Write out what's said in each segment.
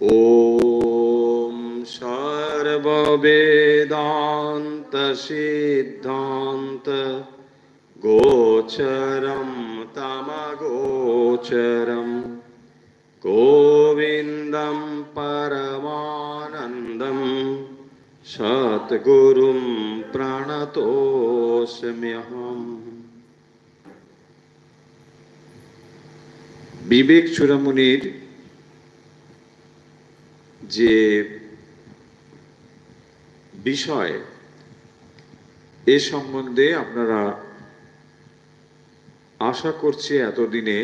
ॐ सर्ववेदान्त सिद्धान्त गोचरं तमगोचरं गोविन्दं परमानन्दं सद्गुरुं प्रणतोऽस्म्यहम्। বিবেক চূড়ামণির যে বিষয় এ সম্বন্ধে আপনারা আশা করছি এতদিনে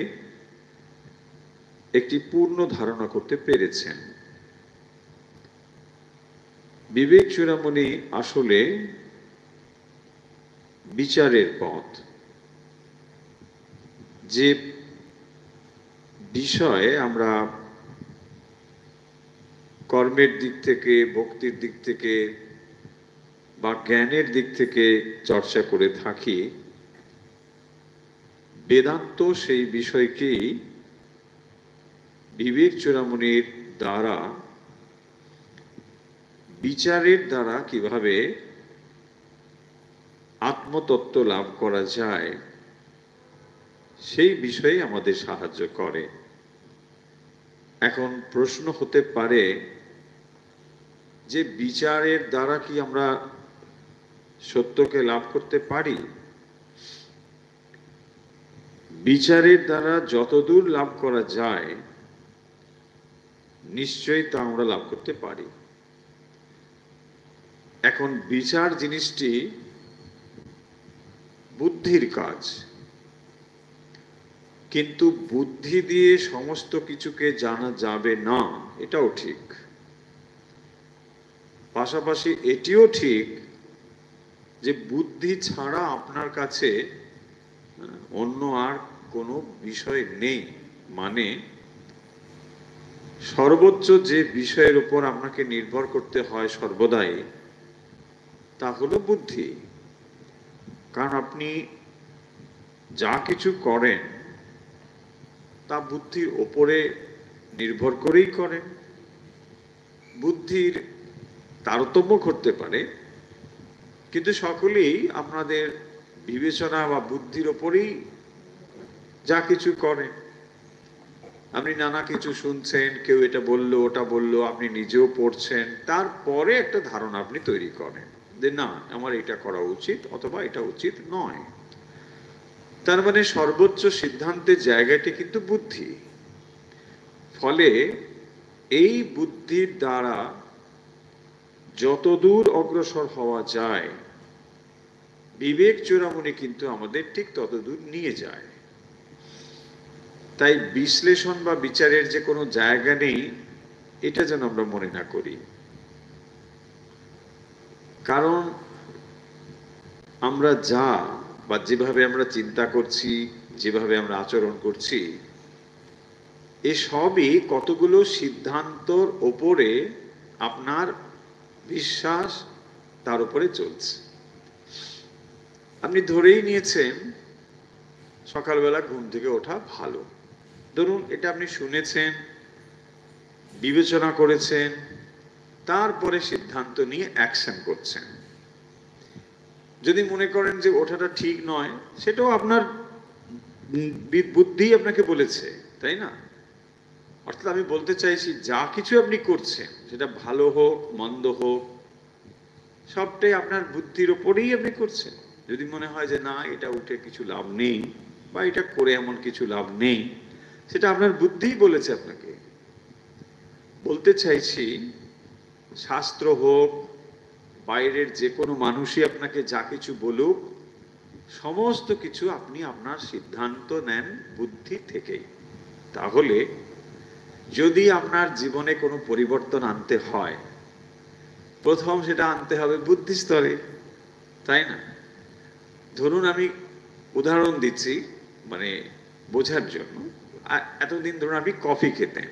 একটি পূর্ণ ধারণা করতে পেরেছেন। বিবেক চূড়ামণি আসলে বিচারের পথ। যে বিষয়ে আমরা কর্মের দিক থেকে, ভক্তির দিক থেকে বা জ্ঞানের দিক থেকে চর্চা করে থাকি, বেদান্ত সেই বিষয়কেই বিবেক চূড়ামণির দ্বারা, বিচারের দ্বারা কিভাবে আত্মতত্ত্ব লাভ করা যায় সেই বিষয়ে আমাদের সাহায্য করে। এখন প্রশ্ন হতে পারে যে বিচারের দ্বারা কি আমরা সত্যকে লাভ করতে পারি? বিচারের দ্বারা যতদূর লাভ করা যায় নিশ্চয়ই তা আমরা লাভ করতে পারি। এখন বিচার জিনিসটি বুদ্ধির কাজ, কিন্তু বুদ্ধি দিয়ে সমস্ত কিছুকে জানা যাবে না, এটাও ঠিক। পাশাপাশি এটিও ঠিক যে বুদ্ধি ছাড়া আপনার কাছে অন্য আর কোনো বিষয় নেই। মানে সর্বোচ্চ যে বিষয়ের উপর আপনাকে নির্ভর করতে হয় সর্বদাই, তা হলো বুদ্ধি। কারণ আপনি যা কিছু করেন তা বুদ্ধির ওপরে নির্ভর করেই করেন। বুদ্ধির তারতম্য করতে পারে, কিন্তু সকলেই আপনাদের বিবেচনা বা বুদ্ধির ওপরেই যা কিছু করে। আপনি নানা কিছু শুনছেন, কেউ এটা বললো ওটা বললো, আপনি নিজেও পড়ছেন, তারপরে একটা ধারণা আপনি তৈরি করেন যে না, আমার এটা করা উচিত অথবা এটা উচিত নয়। তার মানে সর্বোচ্চ সিদ্ধান্তের জায়গাটি কিন্তু বুদ্ধি। ফলে এই বুদ্ধির দ্বারা যতদূর অগ্রসর হওয়া যায়, বিবেক চূড়ামণি কিন্তু আমাদের ঠিক ততদূর নিয়ে যায়। তাই বিশ্লেষণ বা বিচারের যে কোনো জায়গা নেই, এটা যেন আমরা মনে না করি। কারণ আমরা যা বা যেভাবে আমরা চিন্তা করছি, যেভাবে আমরা আচরণ করছি, এসবই কতগুলো সিদ্ধান্তর ওপরে আপনার বিশ্বাস, তার উপরে চলছে। আপনি ধরেই নিয়েছেন সকালবেলা ঘুম থেকে ওঠা ভালো। ধরুন এটা আপনি শুনেছেন, বিবেচনা করেছেন, তারপরে সিদ্ধান্ত নিয়ে অ্যাকশন করছেন। যদি মনে করেন যে ওঠাটা ঠিক নয়, সেটাও আপনার বুদ্ধি আপনাকে বলেছে, তাই না? অর্থাৎ আমি বলতে চাইছি, যা কিছু আপনি করছেন, সেটা ভালো হোক মন্দ হোক, সবটাই আপনার বুদ্ধির ওপরেই আপনি করছেন। যদি মনে হয় যে না, এটা উঠে কিছু লাভ নেই বা এটা করে এমন কিছু লাভ নেই, সেটা আপনার বুদ্ধিই বলেছে আপনাকে। বলতে চাইছি, শাস্ত্র হোক, বাইরের যে কোনো মানুষই আপনাকে যা কিছু বলুক, সমস্ত কিছু আপনি আপনার সিদ্ধান্ত নেন বুদ্ধি থেকেই। তাহলে যদি আপনার জীবনে কোনো পরিবর্তন আনতে হয়, প্রথম সেটা আনতে হবে বুদ্ধি স্তরে, তাই না? ধরুন আমি উদাহরণ দিচ্ছি মানে বোঝার জন্য। এতদিন ধরুন আপনি কফি খেতেন,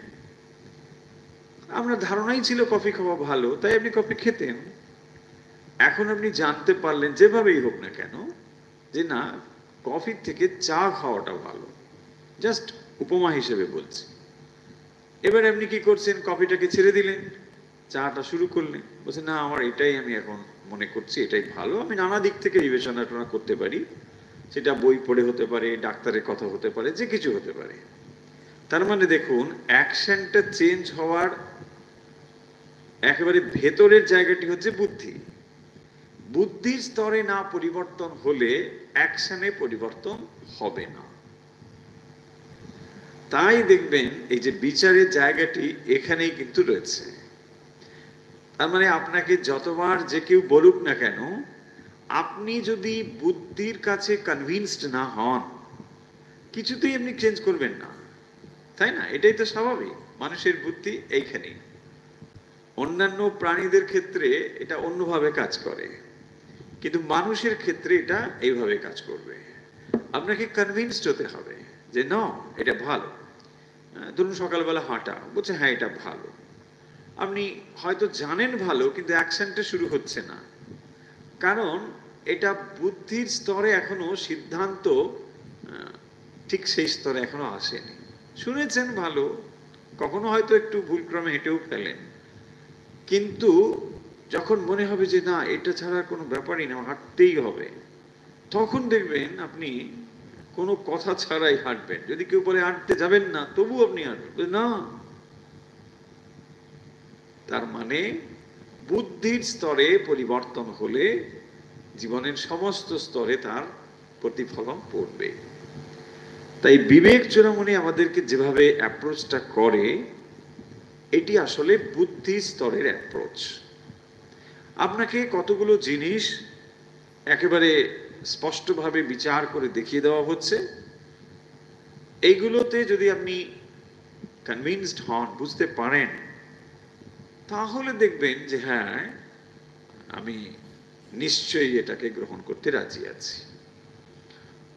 আপনার ধারণাই ছিল কফি খাওয়া ভালো, তাই আপনি কফি খেতেন। এখন আপনি জানতে পারলেন, যেভাবেই হোক না কেন, যে না, কফির থেকে চা খাওয়াটা ভালো। জাস্ট উপমা হিসেবে বলছি। এবার আপনি কি করছেন, কফিটাকে ছেড়ে দিলেন, চাটা শুরু করলেন, বলছেন না আমার এটাই আমি এখন মনে করছি এটাই ভালো, আমি নানা দিক থেকে বিবেচনা করতে পারি, সেটা বই পড়ে হতে পারে, ডাক্তারের কথা হতে পারে, যে কিছু হতে পারে। তার মানে দেখুন, অ্যাকশনটা চেঞ্জ হওয়ার একেবারে ভেতরের জায়গাটি হচ্ছে বুদ্ধি। বুদ্ধির স্তরে না পরিবর্তন হলে অ্যাকশনে পরিবর্তন হবে না। তাই দেখবেন এই যে বিচারের জায়গাটি এখানেই কিন্তু রয়েছে। তার মানে আপনাকে যতবার যে কেউ বলুক না কেন, আপনি যদি বুদ্ধির কাছে কনভিন্সড না হন, কিছুতেই আপনি চেঞ্জ করবেন না, তাই না? এটাই তো স্বাভাবিক, মানুষের বুদ্ধি এইখানেই। অন্যান্য প্রাণীদের ক্ষেত্রে এটা অন্যভাবে কাজ করে, কিন্তু মানুষের ক্ষেত্রে এটা এইভাবে কাজ করবে। আপনাকে কনভিন্সড হতে হবে যে না এটা ভালো। ধরুন সকালবেলা হাঁটা, বলছে হ্যাঁ এটা ভালো। আপনি হয়তো জানেন ভালো, কিন্তু অ্যাকশনটা শুরু হচ্ছে না, কারণ এটা বুদ্ধির স্তরে এখনো সিদ্ধান্ত ঠিক সেই স্তরে এখনো আসেনি। শুনেছেন ভালো, কখনো হয়তো একটু ভুলক্রমে হেঁটেও ফেলেন, কিন্তু যখন মনে হবে যে না এটা ছাড়া কোনো ব্যাপারই না, হাঁটতেই হবে, তখন দেখবেন আপনি কোনো কথা ছাড়াই হাঁটবেন। যদি কেউ বলে হাঁটতে যাবেন না, তবু আপনি হাঁটবেন না। তার মানে বুদ্ধির স্তরে পরিবর্তন হলে জীবনের সমস্ত স্তরে তার প্রতিফলন পড়বে। তাই বিবেক চূড়ামণি আমাদেরকে যেভাবে অ্যাপ্রোচটা করে, এটি আসলে বুদ্ধি স্তরের অ্যাপ্রোচ। আপনাকে কতগুলো জিনিস একেবারে স্পষ্টভাবে বিচার করে দেখিয়ে দেওয়া হচ্ছে, এইগুলোতে যদি আপনি কনভিন্সড হন, বুঝতে পারেন, তাহলে দেখবেন যে হ্যাঁ আমি নিশ্চয়ই এটাকে গ্রহণ করতে রাজি আছি।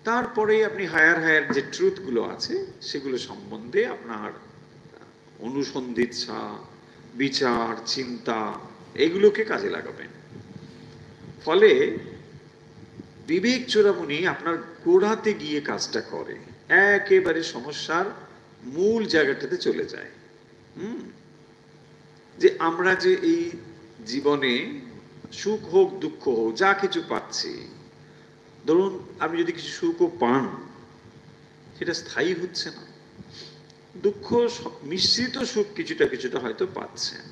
তারপরে আপনি হায়ার যে ট্রুথগুলো আছে সেগুলো সম্বন্ধে আপনার অনুসন্ধিৎসা, বিচার, চিন্তা, এগুলোকে কাজে লাগাবেন। ফলে বিবেক চূড়ামণি আপনার গোড়াতে গিয়ে কাজটা করে, একেবারে সমস্যার মূল জায়গাটাতে চলে যায়। যে আমরা যে এই জীবনে সুখ হোক দুঃখ হোক যা কিছু পাচ্ছি, ধরুন আপনি যদি কিছু সুখও পান, সেটা স্থায়ী হচ্ছে না। দুঃখ মিশ্রিত সুখ কিছুটা কিছুটা হয়তো পাচ্ছেন,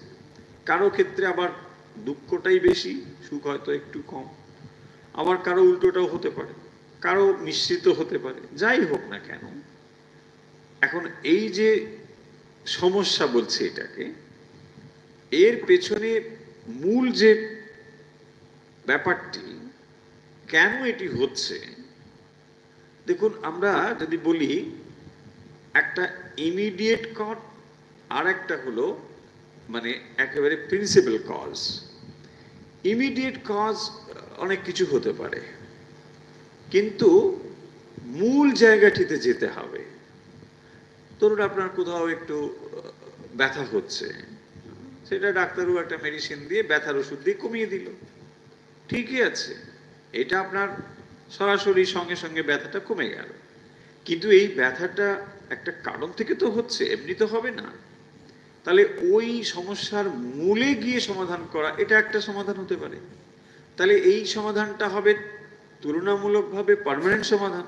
কারো ক্ষেত্রে আবার দুঃখটাই বেশি, সুখ হয়তো একটু কম, আবার কারো উল্টোটাও হতে পারে, কারো মিশ্রিত হতে পারে। যাই হোক না কেন, এখন এই যে সমস্যা বলছে এটাকে, এর পেছনে মূল যে ব্যাপারটি, কেন এটি হচ্ছে, দেখুন আমরা যদি বলি একটা ইমিডিয়েট কজ আর একটা হলো মানে একেবারে প্রিন্সিপাল কজ। ইমিডিয়েট কজ অনেক কিছু হতে পারে, কিন্তু মূল জায়গাটিতে যেতে হবে। ধরুন আপনার কোথাও একটু ব্যথা হচ্ছে, সেটা ডাক্তারও একটা মেডিসিন দিয়ে ব্যথার ওষুধ দিয়ে কমিয়ে দিল, ঠিকই আছে, এটা আপনার সরাসরি সঙ্গে সঙ্গে ব্যথাটা কমে গেল, কিন্তু এই ব্যথাটা একটা কারণ থেকে তো হচ্ছে, এমনি তো হবে না। তাহলে ওই সমস্যার মূলে গিয়ে সমাধান করা, এটা একটা সমাধান হতে পারে। তাহলে এই সমাধানটা হবে তুলনামূলকভাবে পার্মানেন্ট সমাধান,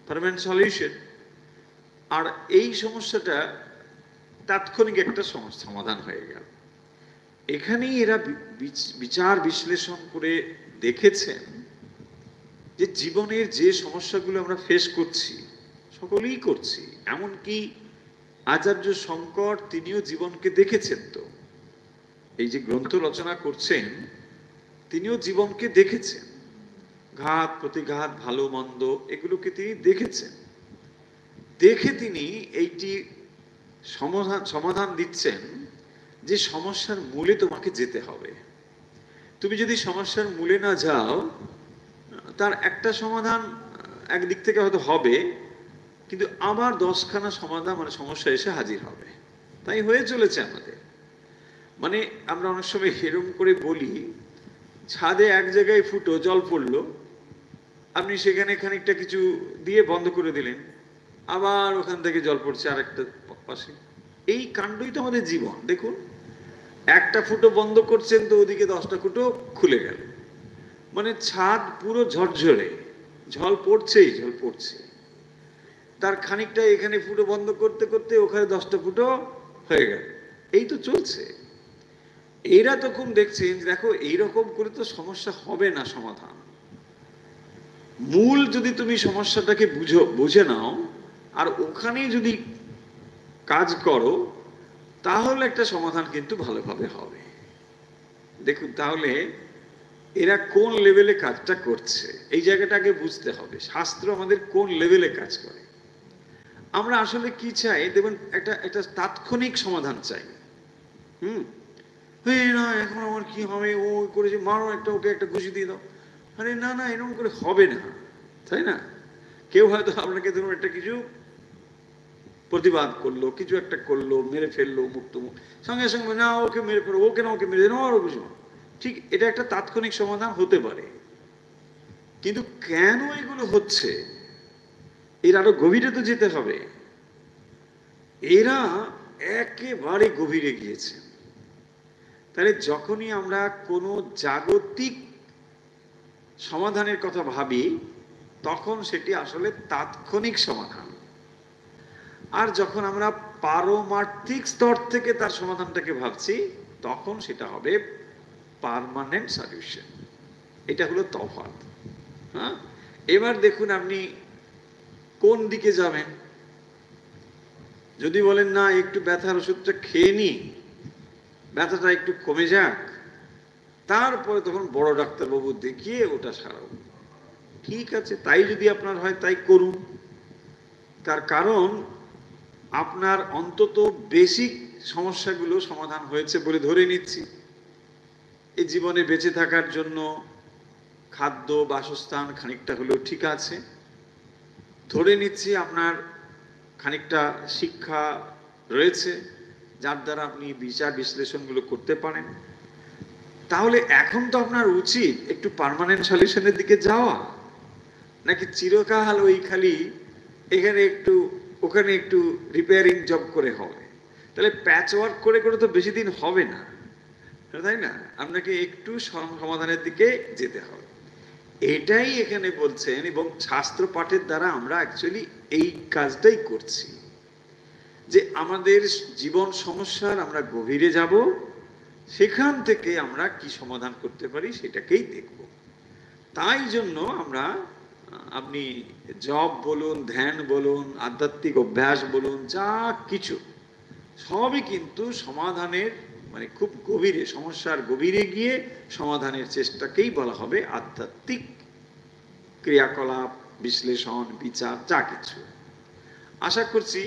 পার্মানেন্ট সলিউশন। আর এই সমস্যাটা তাৎক্ষণিক একটা সমাধান হয়ে গেল। এখানেই এরা বিচার বিশ্লেষণ করে দেখেছেন যে জীবনের যে সমস্যাগুলো আমরা ফেস করছি, সকলেই করছি, এমনকি আচার্য শঙ্কর তিনিও জীবনকে দেখেছেন। তো এই যে গ্রন্থ রচনা করছেন, তিনিও জীবনকে দেখেছেন, ঘাত প্রতিঘাত, ভালো মন্দ, এগুলোকে তিনি দেখেছেন। দেখে তিনি এইটি সমাধান দিচ্ছেন যে সমস্যার মূলে তোমাকে যেতে হবে। তুমি যদি সমস্যার মূলে না যাও, তার একটা সমাধান একদিক থেকে হয়তো হবে, কিন্তু আবার 10খানা সমাধান মানে সমস্যা এসে হাজির হবে। তাই হয়ে চলেছে আমাদের। মানে আমরা অনেক সময় এরম করে বলি, ছাদে এক জায়গায় ফুটো, জল পড়লো, আপনি সেখানে খানিকটা কিছু দিয়ে বন্ধ করে দিলেন, আবার ওখান থেকে জল পড়ছে আরেকটা পাশে। এই কাণ্ডই তো আমাদের জীবন। দেখুন, একটা ফুটো বন্ধ করছেন তো ওদিকে 10টা ফুটো খুলে গেল, মানে ছাদ পুরো ঝরঝরে, ঝল পড়ছেই ঝল পড়ছে। তার খানিকটা এখানে ফুটো বন্ধ করতে করতে ওখানে 10টা ফুটো হয়ে গেল। এই তো চলছে। এরা তখন দেখছেন, দেখো এইরকম করে তো সমস্যা হবে না সমাধান। মূল যদি তুমি সমস্যাটাকে বুঝে নাও আর ওখানে যদি কাজ করো, তাহলে একটা সমাধান কিন্তু ভালোভাবে হবে। দেখুন, তাহলে এরা কোন লেভেলে কাজটা করছে এই জায়গাটাকে বুঝতে হবে। শাস্ত্র আমাদের কোন লেভেলে কাজ করে। আমরা আসলে কি চাই দেখবেন, একটা তাৎক্ষণিক সমাধান চাই। না এখন আমার কি হবে, ও করেছে, মারো একটা, ওকে একটা ঘুষি দিয়ে দাও। আরে না না, এরকম করে হবে না, তাই না? কেউ হয়তো আপনাকে ধরুন একটা কিছু প্রতিবাদ করলো, কিছু একটা করলো, মেরে ফেললো, মুক্ত সঙ্গে সঙ্গে না ওকে মেরে ফেলো, ওকে না ওকে মেরে দেন, আরো কিছু। ঠিক, এটা একটা তাৎক্ষণিক সমাধান হতে পারে, কিন্তু কেন এগুলো হচ্ছে এর আরো গভীরে তো যেতে হবে। এরা একেবারে গভীরে গিয়েছে। তাহলে যখনই আমরা কোনো জাগতিক সমাধানের কথা ভাবি, তখন সেটি আসলে তাৎক্ষণিক সমাধান। আর যখন আমরা পারমার্থিক স্তর থেকে তার সমাধানটাকে ভাবছি, তখন সেটা হবে পার্মানেন্ট সলিউশন। এটা হলো তফাৎ। হ্যাঁ, এবার দেখুন আপনি কোন দিকে যাবেন। যদি বলেন না একটু ব্যথার ওষুধটা খেয়ে নি, ব্যথাটা একটু কমে যাক, তারপরে তখন বড় ডাক্তারবাবু দেখিয়ে ওটা সারাবো, ঠিক আছে, তাই যদি আপনার হয় তাই করুন। তার কারণ আপনার অন্তত বেসিক সমস্যাগুলো সমাধান হয়েছে বলে ধরে নিচ্ছি। এই জীবনে বেঁচে থাকার জন্য খাদ্য, বাসস্থান খানিকটা হলেও ঠিক আছে, ধরে নিচ্ছি আপনার খানিকটা শিক্ষা রয়েছে যার দ্বারা আপনি বিচার বিশ্লেষণগুলো করতে পারেন। তাহলে এখন তো আপনার উচিত একটু পার্মানেন্ট সলিউশনের দিকে যাওয়া, নাকি চিরকাল ওই খালি এখানে একটু ওখানে একটু রিপেয়ারিং জব করে হবে? তাহলে প্যাচ ওয়ার্ক করে করে তো বেশি দিন হবে না, তাই না? আপনাকে একটু সমাধানের দিকে যেতে হবে। এটাই এখানে বলছেন, এবং শাস্ত্র পাঠের দ্বারা আমরা অ্যাকচুয়ালি এই কাজটাই করছি, যে আমাদের জীবন সমস্যার আমরা গভীরে যাব, সেখান থেকে আমরা কি সমাধান করতে পারি সেটাকেই দেখব। তাই জন্য আমরা, আপনি জপ বলুন, ধ্যান বলুন, আধ্যাত্মিক অভ্যাস বলুন, যা কিছু সবই কিন্তু সমাধানের, মানে খুব গভীরে, সমস্যার গভীরে গিয়ে সমাধানের চেষ্টাকেই বলা হবে আধ্যাত্মিক ক্রিয়াকলাপ, বিশ্লেষণ, বিচার, যা কিছু। আশা করছি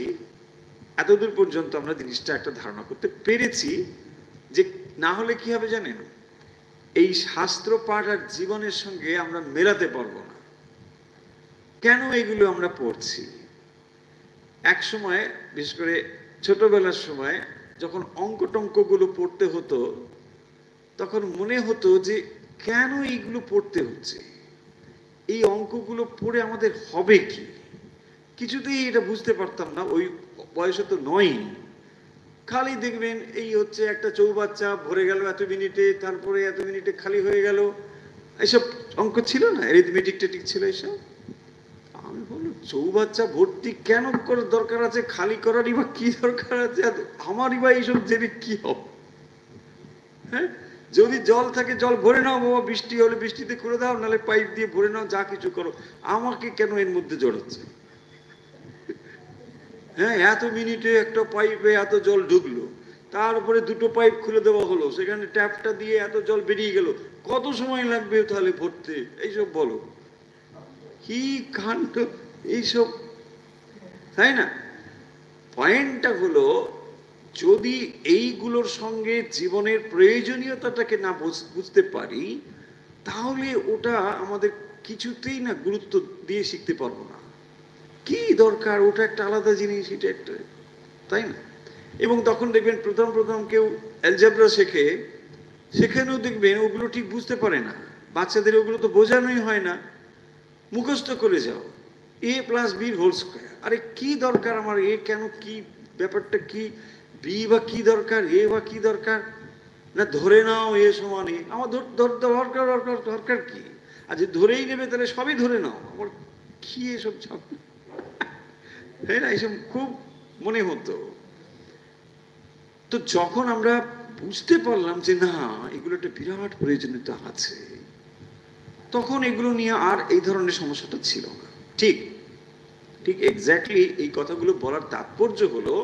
এতদূর পর্যন্ত আমরা জিনিসটা একটা ধারণা করতে পেরেছি। যে না হলে কি হবে জানেন, এই শাস্ত্র পাঠ আর জীবনের সঙ্গে আমরা মেলাতে পারবো না। কেন এগুলো আমরা পড়ছি? এক সময়, বিশেষ করে ছোটবেলার সময় যখন অঙ্ক টঙ্কগুলো পড়তে হতো, তখন মনে হতো যে কেন এইগুলো পড়তে হচ্ছে, এই অঙ্কগুলো পড়ে আমাদের হবে কি? কিছুতেই এটা বুঝতে পারতাম না, ওই বয়সে তো নয়। খালি দেখবেন এই হচ্ছে একটা চৌবাচ্চা ভরে গেল এত মিনিটে, তারপরে এত মিনিটে খালি হয়ে গেল, এসব অঙ্ক ছিল না, অ্যারিথমেটিক টেটিক ছিল এসব। আমি বললো চৌবাচ্চা ভর্তি কেন করার দরকার আছে, খালি করারই বা কি দরকার আছে, আমারই বা এইসব জেনে কি হবে? হ্যাঁ, যদি জল থাকে জল ভরে নাও বাবা, বৃষ্টি হলে বৃষ্টিতে করে দাও, নাহলে পাইপ দিয়ে ভরে নাও, যা কিছু করো, আমাকে কেন এর মধ্যে জড়াচ্ছে? হ্যাঁ, এত মিনিটে একটা পাইপে এত জল ঢুকলো, তারপরে দুটো পাইপ খুলে দেওয়া হলো, সেখানে ট্যাপটা দিয়ে এত জল বেরিয়ে গেল, কত সময় লাগবে তাহলে ভরতে? এইসব বলো, কি কাণ্ড এইসব, তাই না? পয়েন্টটা হলো, যদি এইগুলোর সঙ্গে জীবনের প্রয়োজনীয়তাটাকে না বুঝতে পারি, তাহলে ওটা আমাদের কিছুতেই না গুরুত্ব দিয়ে শিখতে পারবো না। কি দরকার, ওটা একটা আলাদা জিনিস, এটা একটা, তাই না? এবং তখন দেখবেন প্রথম প্রথম কেউ অ্যালজেব্রা শেখে, সেখানেও দেখবেন ওগুলো ঠিক বুঝতে পারে না। বাচ্চাদের ওগুলো তো বোঝানোই হয় না, মুখস্থ করে যাও a + b² আরে কি দরকার আমার, এ কেন, কি ব্যাপারটা কি, বি বা কি দরকার, এ বা কি দরকার, না ধরে নাও এ সমান এ, আমার দরকার দরকার দরকার কি? আর যে ধরেই নেবে তাহলে সবই ধরে নাও, আমার কি এসব চাপ, তাই না? এসব খুব মনে হতো। তো যখন আমরা বুঝতে পারলাম যে না, এগুলো একটা বিরাট প্রয়োজনীয়তা আছে, তখন এগুলো নিয়ে আর এই ধরনের সমস্যাটা ছিল না। ঠিক ঠিক এক্স্যাক্টলি এই কথাগুলো বলার তাৎপর্য হলো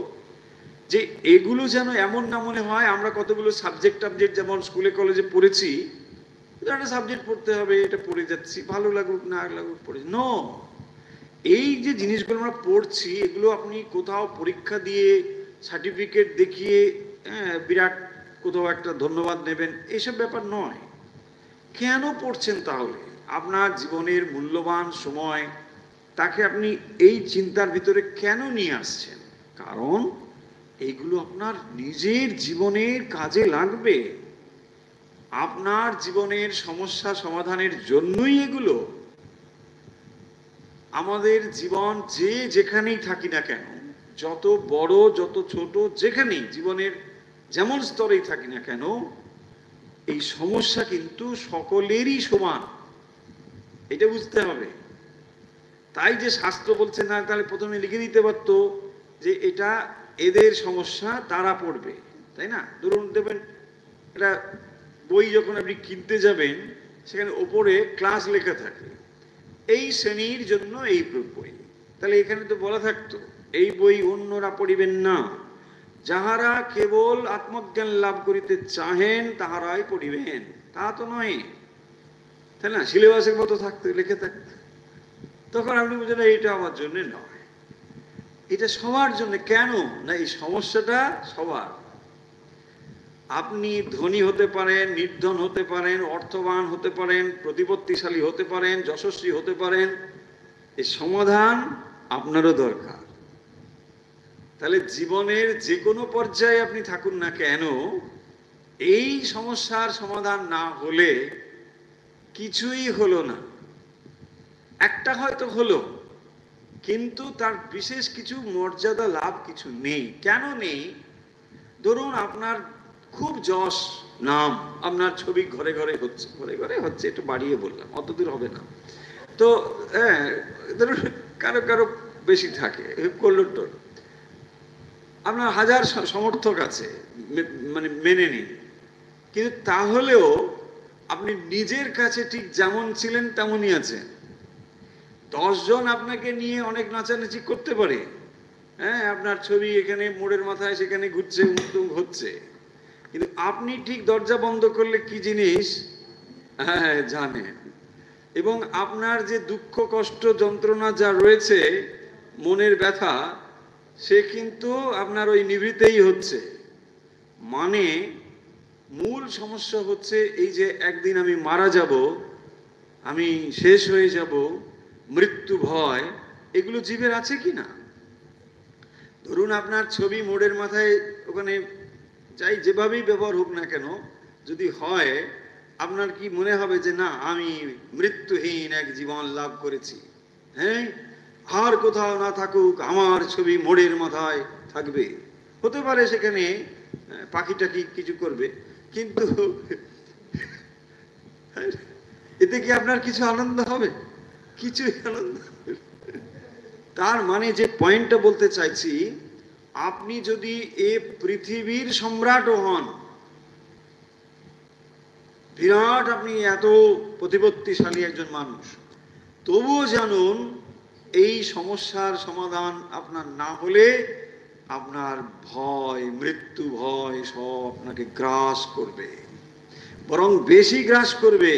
যে এগুলো যেন এমন না মনে হয় আমরা কতগুলো সাবজেক্ট যেমন স্কুলে কলেজে পড়েছি, একটা সাবজেক্ট পড়তে হবে, এটা পড়ে যাচ্ছি, ভালো লাগুক না লাগুক পড়ে। নো, এই যে জিনিসগুলো আমরা পড়ছি, এগুলো আপনি কোথাও পরীক্ষা দিয়ে সার্টিফিকেট দেখিয়ে বিরাট কোথাও একটা ধন্যবাদ নেবেন, এসব ব্যাপার নয়। কেন পড়ছেন তাহলে? আপনার জীবনের মূল্যবান সময় তাকে আপনি এই চিন্তার ভিতরে কেন নিয়ে আসছেন? কারণ এইগুলো আপনার নিজের জীবনের কাজে লাগবে, আপনার জীবনের সমস্যা সমাধানের জন্যই এগুলো। আমাদের জীবন যে যেখানেই থাকি না কেন, যত বড় যত ছোট যেখানেই জীবনের যেমন স্তরেই থাকি না কেন, এই সমস্যা কিন্তু সকলেরই সমান, এটা বুঝতে হবে। তাই যে শাস্ত্র বলছে না, তাহলে প্রথমে লিখে দিতে পারতো যে এটা এদের সমস্যা, তারা পড়বে, তাই না? ধরুন দেবেন এটা বই যখন আপনি কিনতে যাবেন, সেখানে ওপরে ক্লাস লেখা থাকে, এই শ্রেণীর জন্য এই বই। তাহলে এখানে তো বলা থাকতো এই বই অন্যরা পড়িবেন না, যাহারা কেবল আত্মজ্ঞান লাভ করিতে চাহেন তাহারাই পড়িবেন। তা তো নয়, তাই না? সিলেবাসের মতো থাকতো, লিখে থাকতো। তখন আপনি বুঝলেন এটা আমার জন্য নয়, এটা সবার জন্য। কেন না, এই সমস্যাটা সবার। আপনি ধনী হতে পারেন, নির্ধন হতে পারেন, অর্থবান হতে পারেন, প্রতিপত্তিশালী হতে পারেন, যশস্বী হতে পারেন, এই সমাধান আপনারও দরকার। তাহলে জীবনের যে কোনো পর্যায়ে আপনি থাকুন না কেন, এই সমস্যার সমাধান না হলে কিছুই হলো না। একটা হয়তো হলো, কিন্তু তার বিশেষ কিছু মর্যাদা লাভ কিছু নেই। কেন নেই? ধরুন আপনার খুব যশ নাম, আপনার ছবি ঘরে ঘরে হচ্ছে, ঘরে ঘরে হচ্ছে, একটু বাড়িয়ে বললাম, অতদূর হবে না। তো ধরুন কারো কারো বেশি থাকে, কল্লোট্টর, আপনার হাজার সমর্থক আছে, মানে মেনে নিন, কিন্তু তাহলেও আপনি নিজের কাছে ঠিক যেমন ছিলেন তেমনই আছেন। 10 জন আপনাকে নিয়ে অনেক নাচানাচি করতে পারে, হ্যাঁ, আপনার ছবি এখানে মোড়ের মাথায় সেখানে ঘুরছে, উত্তুম হচ্ছে, কিন্তু আপনি ঠিক দরজা বন্ধ করলে কি জিনিস, হ্যাঁ জানেন। এবং আপনার যে দুঃখ কষ্ট যন্ত্রণা যা রয়েছে, মনের ব্যথা, সে কিন্তু আপনার ওই নিভৃতেই হচ্ছে। মানে মূল সমস্যা হচ্ছে এই যে একদিন আমি মারা যাব, আমি শেষ হয়ে যাব, মৃত্যু ভয়, এগুলো জীবের আছে কি না? ধরুন আপনার ছবি মোড়ের মাথায় ওখানে যাই যেভাবেই ব্যবহার হোক না কেন, যদি হয়, আপনার কি মনে হবে যে না, আমি মৃত্যুহীন এক জীবন লাভ করেছি, হ্যাঁ, আর কোথাও না থাকুক, আমার ছবি মোড়ের মাথায় থাকবে? হতে পারে সেখানে পাখি টাকি কিছু করবে, কিন্তু এতে কি আপনার কিছু আনন্দ হবে? কিছুই আনন্দ। তার মানে যে পয়েন্টটা বলতে চাইছি, আপনি যদি এ পৃথিবীর সম্রাটও হন, বিরাট আপনি এত প্রতিপত্তিশালী একজন মানুষ, তবুও জানুন এই সমস্যার সমাধান আপনার না হলে আপনার ভয়, মৃত্যু ভয় সব আপনাকে গ্রাস করবে, বরং বেশি গ্রাস করবে।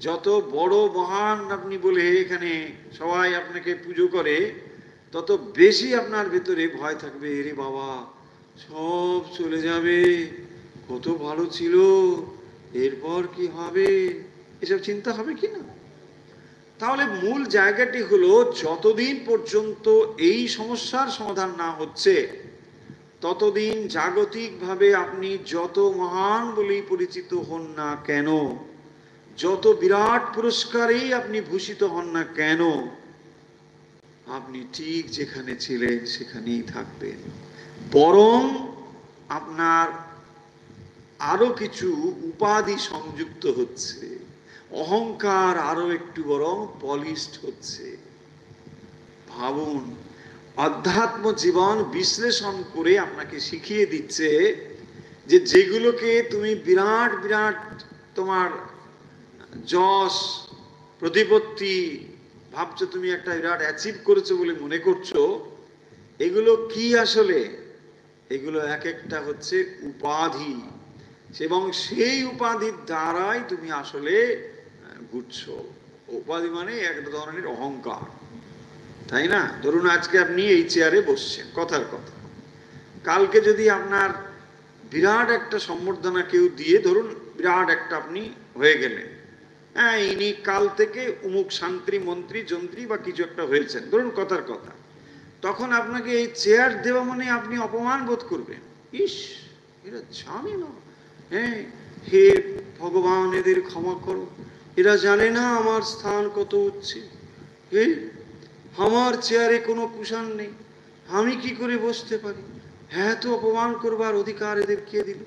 যত বড় মহান আপনি বলে এখানে সবাই আপনাকে পুজো করে, তত বেশি আপনার ভেতরে ভয় থাকবে, এরে বাবা সব চলে যাবে, কত ভালো ছিল, এরপর কি হবে, এসব চিন্তা হবে কি না? তাহলে মূল জায়গাটি হলো, যতদিন পর্যন্ত এই সমস্যার সমাধান না হচ্ছে, ততদিন জাগতিকভাবে আপনি যত মহান বলেই পরিচিত হন না কেন, যত বিরাট পুরস্কারেই আপনি ভূষিত হন না কেন, আপনি ঠিক যেখানে ছিলেন সেখানেই থাকবেন। বরং আপনার আরো কিছু উপাধি সংযুক্ত হচ্ছে, অহংকার আরো একটু বরং পলিশড হচ্ছে। ভাবুন, অধ্যাত্ম জীবন বিশ্লেষণ করে আপনাকে শিখিয়ে দিচ্ছে যে যেগুলোকে তুমি বিরাট বিরাট তোমার যশ প্রতিপত্তি ভাবছো, তুমি একটা বিরাট অ্যাচিভ করেছো বলে মনে করছো, এগুলো কি আসলে? এগুলো এক একটা হচ্ছে উপাধি, এবং সেই উপাধির দ্বারাই তুমি আসলে ঘুরছো। উপাধি মানে এক ধরনের অহংকার, তাই না? ধরুন আজকে আপনি এই চেয়ারে বসছেন, কথার কথা, কালকে যদি আপনার বিরাট একটা সম্বর্ধনা কেউ দিয়ে, ধরুন বিরাট একটা আপনি হয়ে গেলেন, হ্যাঁ ইনি কাল থেকে অমুক শান্তি মন্ত্রী যন্ত্রী বা কিছু একটা হয়েছেন, ধরুন কথার কথা, তখন আপনাকে এই চেয়ার দেওয়া মানে আপনি অপমান বোধ করবেন। ইস, এরা জানে না, হ্যাঁ হে ভগবান এদের ক্ষমা করো, এরা জানে না আমার স্থান কত উচ্চে, হে আমার চেয়ারে কোনো কুশান নেই, আমি কি করে বসতে পারি, হ্যাঁ তো অপমান করবার অধিকার এদের কে দিল?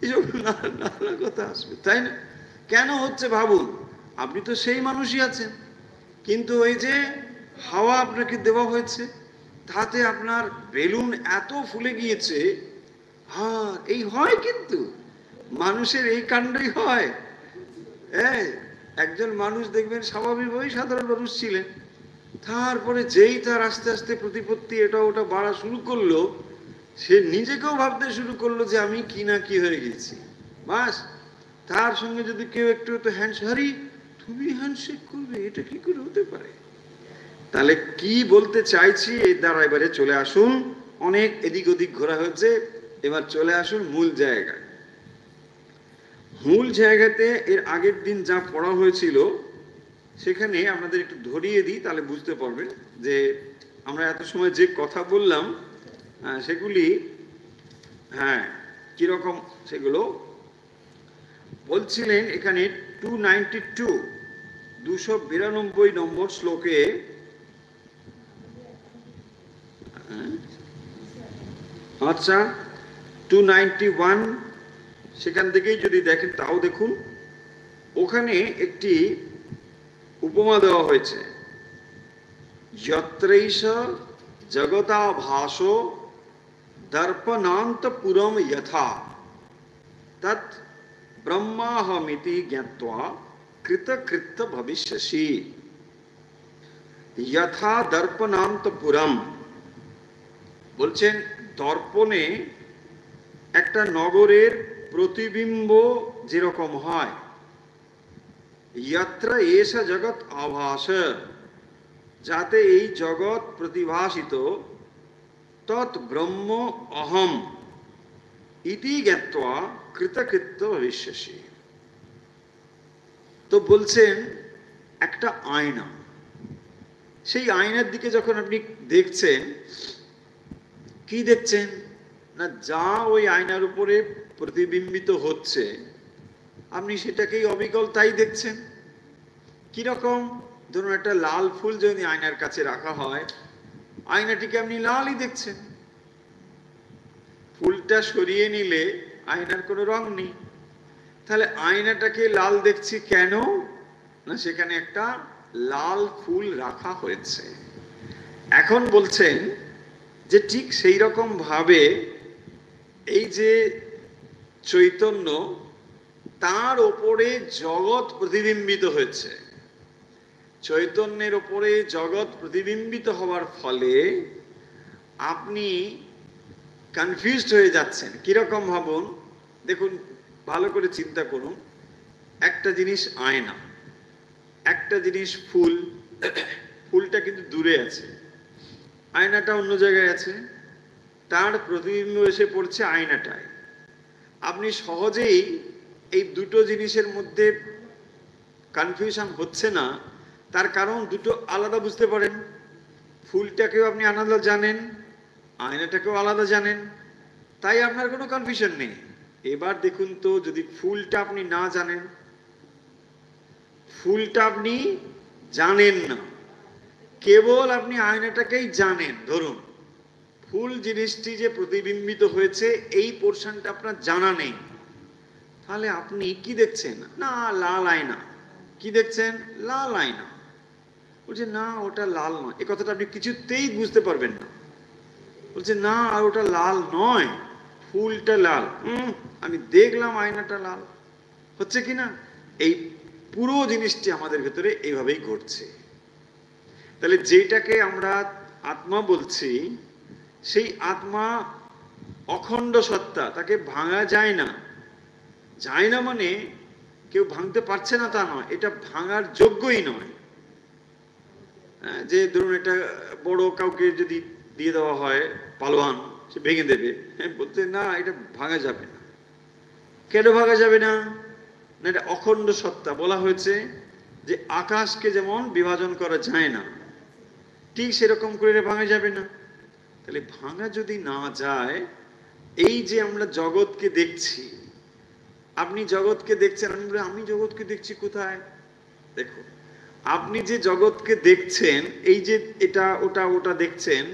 এইসব নানা কথা আসবে, তাই না? কেন হচ্ছে ভাবুন, আপনি তো সেই মানুষই আছেন, কিন্তু ওই যে হাওয়া আপনাকে দেওয়া হয়েছে, তাতে আপনার বেলুন এত ফুলে গিয়েছে। হ্যাঁ এই হয়, কিন্তু মানুষের এই কাণ্ডই হয়। হ্যাঁ, একজন মানুষ দেখবেন স্বাভাবিকভাবেই সাধারণ মানুষ ছিলেন, তারপরে যেই তার আস্তে আস্তে প্রতিপত্তি এটা ওটা বাড়া শুরু করলো, সে নিজেকেও ভাবতে শুরু করলো যে আমি কি না কি হয়ে গেছি। বাস, তার সঙ্গে যদি কেউ একটু তো হ্যান্ডসারি, তুমি হ্যান্ডশেক করবে, এটা কি করে হতে পারে? তাহলে কি বলতে চাইছি এর দ্বারা এবারে চলে আসুন, অনেক এদিক ওদিক ঘোরা হয়েছে, এবার চলে আসুন মূল জায়গায়। মূল জায়গাতে এর আগের দিন যা পড়া হয়েছিল সেখানে আপনাদের একটু ধরিয়ে দিই, তাহলে বুঝতে পারবেন যে আমরা এত সময় যে কথা বললাম সেগুলি হ্যাঁ কিরকম। সেগুলো বলছিলেন এখানে 292 292 নম্বর শ্লোকে, আচ্ছা 291 সেখান থেকেই যদি দেখেন তাও দেখুন, ওখানে একটি উপমা দেওয়া হয়েছে, যত্রৈষ জগতাভাসো দর্পণান্তপুরম যথা তৎ ব্রহ্মাহমিতি জ্ঞাত্বা কৃতকৃত্য ভবিষ্যসি। যথা দর্পণান্তপুরম বলছেন, দর্পণে একটা নগরের প্রতিবিম্ব যেরকম হয়, যত্র এষ জগৎ আভাস, যাতে এই জগৎ প্রতিভাসিত, তৎ ব্রহ্ম অহম ইতি জ্ঞাত্বা কৃতকৃত্য ভবিষ্যসি। তো বলছেন একটা আয়না, সেই আয়নার দিকে যখন আপনি দেখছেন, কি দেখছেন না, যা ওই আয়নার উপরে প্রতিবিম্বিত হচ্ছে আপনি সেটাকেই অবিকল তাই দেখছেন। কিরকম, ধরুন একটা লাল ফুল যদি আয়নার কাছে রাখা হয়, আয়নাটিকে আপনি লালই দেখছেন, ফুলটা সরিয়ে নিলে আয়নার কোনো রং নেই, তাহলে আয়নাটাকে লাল দেখছি কেন না, সেখানে একটা লাল ফুল রাখা হয়েছে। এখন বলছেন যে ঠিক সেই রকম ভাবে এই যে চৈতন্য, তার ওপরে জগৎ প্রতিবিম্বিত হয়েছে, চৈতন্যের ওপরে জগৎ প্রতিবিম্বিত হওয়ার ফলে আপনি কনফিউজড হয়ে যাচ্ছেন। কিরকম ভাবুন, দেখুন ভালো করে চিন্তা করুন, একটা জিনিস আয়না, একটা জিনিস ফুল, ফুলটা কিন্তু দূরে আছে, আয়নাটা অন্য জায়গায় আছে, তার প্রতিবিম্ব এসে পড়ছে আয়নাটায়। আপনি সহজেই এই দুটো জিনিসের মধ্যে কনফিউশন হচ্ছে না, তার কারণ দুটো আলাদা বুঝতে পারেন, ফুলটাকেও আপনি আলাদা জানেন, আয়নাটাকেও আলাদা জানেন, তাই আপনার কোনো কনফিউশন নেই। এবার দেখুন তো, যদি ফুলটা আপনি না জানেন, ফুলটা আপনি জানেন না, কেবল আপনি আয়নাটাকেই জানেন, ধরুন ফুল জিনিসটি যে প্রতিবিম্বিত হয়েছে এই পোর্শনটা আপনার জানা নেই, তাহলে আপনি কি দেখছেন? না, লাল আয়না। কি দেখছেন? লাল আয়না। বলছে না, ওটা লাল নয়। এই কথাটা আপনি কিছুতেই বুঝতে পারবেন না। বলছে না, আর ওটা লাল নয়, ফুলটা লাল। আমি দেখলাম আয়নাটা লাল। হচ্ছে কি না? এই পুরো জিনিসটি আমাদের ভেতরে এইভাবেই ঘটছে। তাহলে যেটাকে আমরা আত্মা বলছি, সেই আত্মা অখণ্ড সত্তা, তাকে ভাঙা যায় না। যায় না মানে কেউ ভাঙতে পারছে না তা নয়, এটা ভাঙার যোগ্যই নয়। যে ধরুন এটা বড় কাউকে যদি দিয়ে দেওয়া হয় পালোয়ান, সে ভেঙে দেবে। বলতে না, এটা ভাঙা যাবে না। কেন ভাঙা যাবে না? এটা অখণ্ড সত্তা। বলা হয়েছে যে আকাশকে যেমন বিভাজন করা যায় না, ঠিক সেরকম করে ভাঙা যাবে না। তাহলে ভাঙা যদি না যায়, এই যে আমরা জগৎকে দেখছি, আপনি জগৎকে দেখছেন, আমি জগৎকে দেখছি কোথায়? দেখো, আপনি যে জগৎকে দেখছেন, এই যে এটা ওটা ওটা দেখছেন,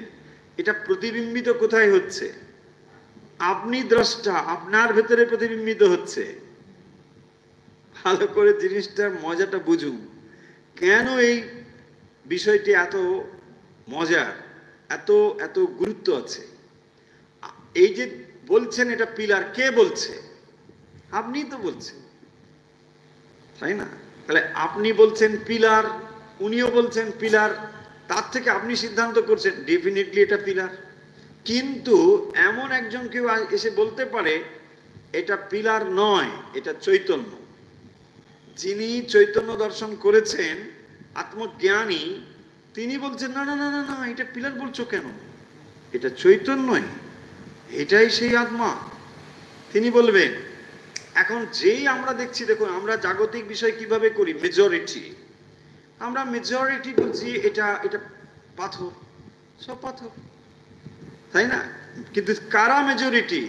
এটা প্রতিবিম্বিত কোথায় হচ্ছে? আপনি দ্রষ্টা, আপনার ভেতরে প্রতিবিম্বিত হচ্ছে। ভালো করে জিনিসটার মজাটা বুঝুন। কেন এই বিষয়টি এত মজার, এত এত গুরুত্ব আছে? এই যে বলছেন এটা পিলার, কে বলছে? আপনি তো বলছেন, তাই না? তাহলে আপনি বলছেন পিলার, উনিও বলছেন পিলার, তার থেকে আপনি সিদ্ধান্ত করছেন ডেফিনেটলি এটা পিলার। কিন্তু এমন একজন কেউ এসে বলতে পারে এটা পিলার নয়, এটা চৈতন্য। যিনি চৈতন্য দর্শন করেছেন, আত্মজ্ঞানী, তিনি বলছেন না না না না না, এটা পিলার বলছো কেন? এটা চৈতন্যই, এটাই সেই আত্মা। তিনি বলবেন। এখন যেই আমরা দেখছি, দেখুন আমরা জাগতিক বিষয় কিভাবে করি, মেজরিটি, আমরা মেজরিটি বলছি এটা এটা পাথর, সব পাথর, তাই না? কিন্তু কারা মেজরিটি?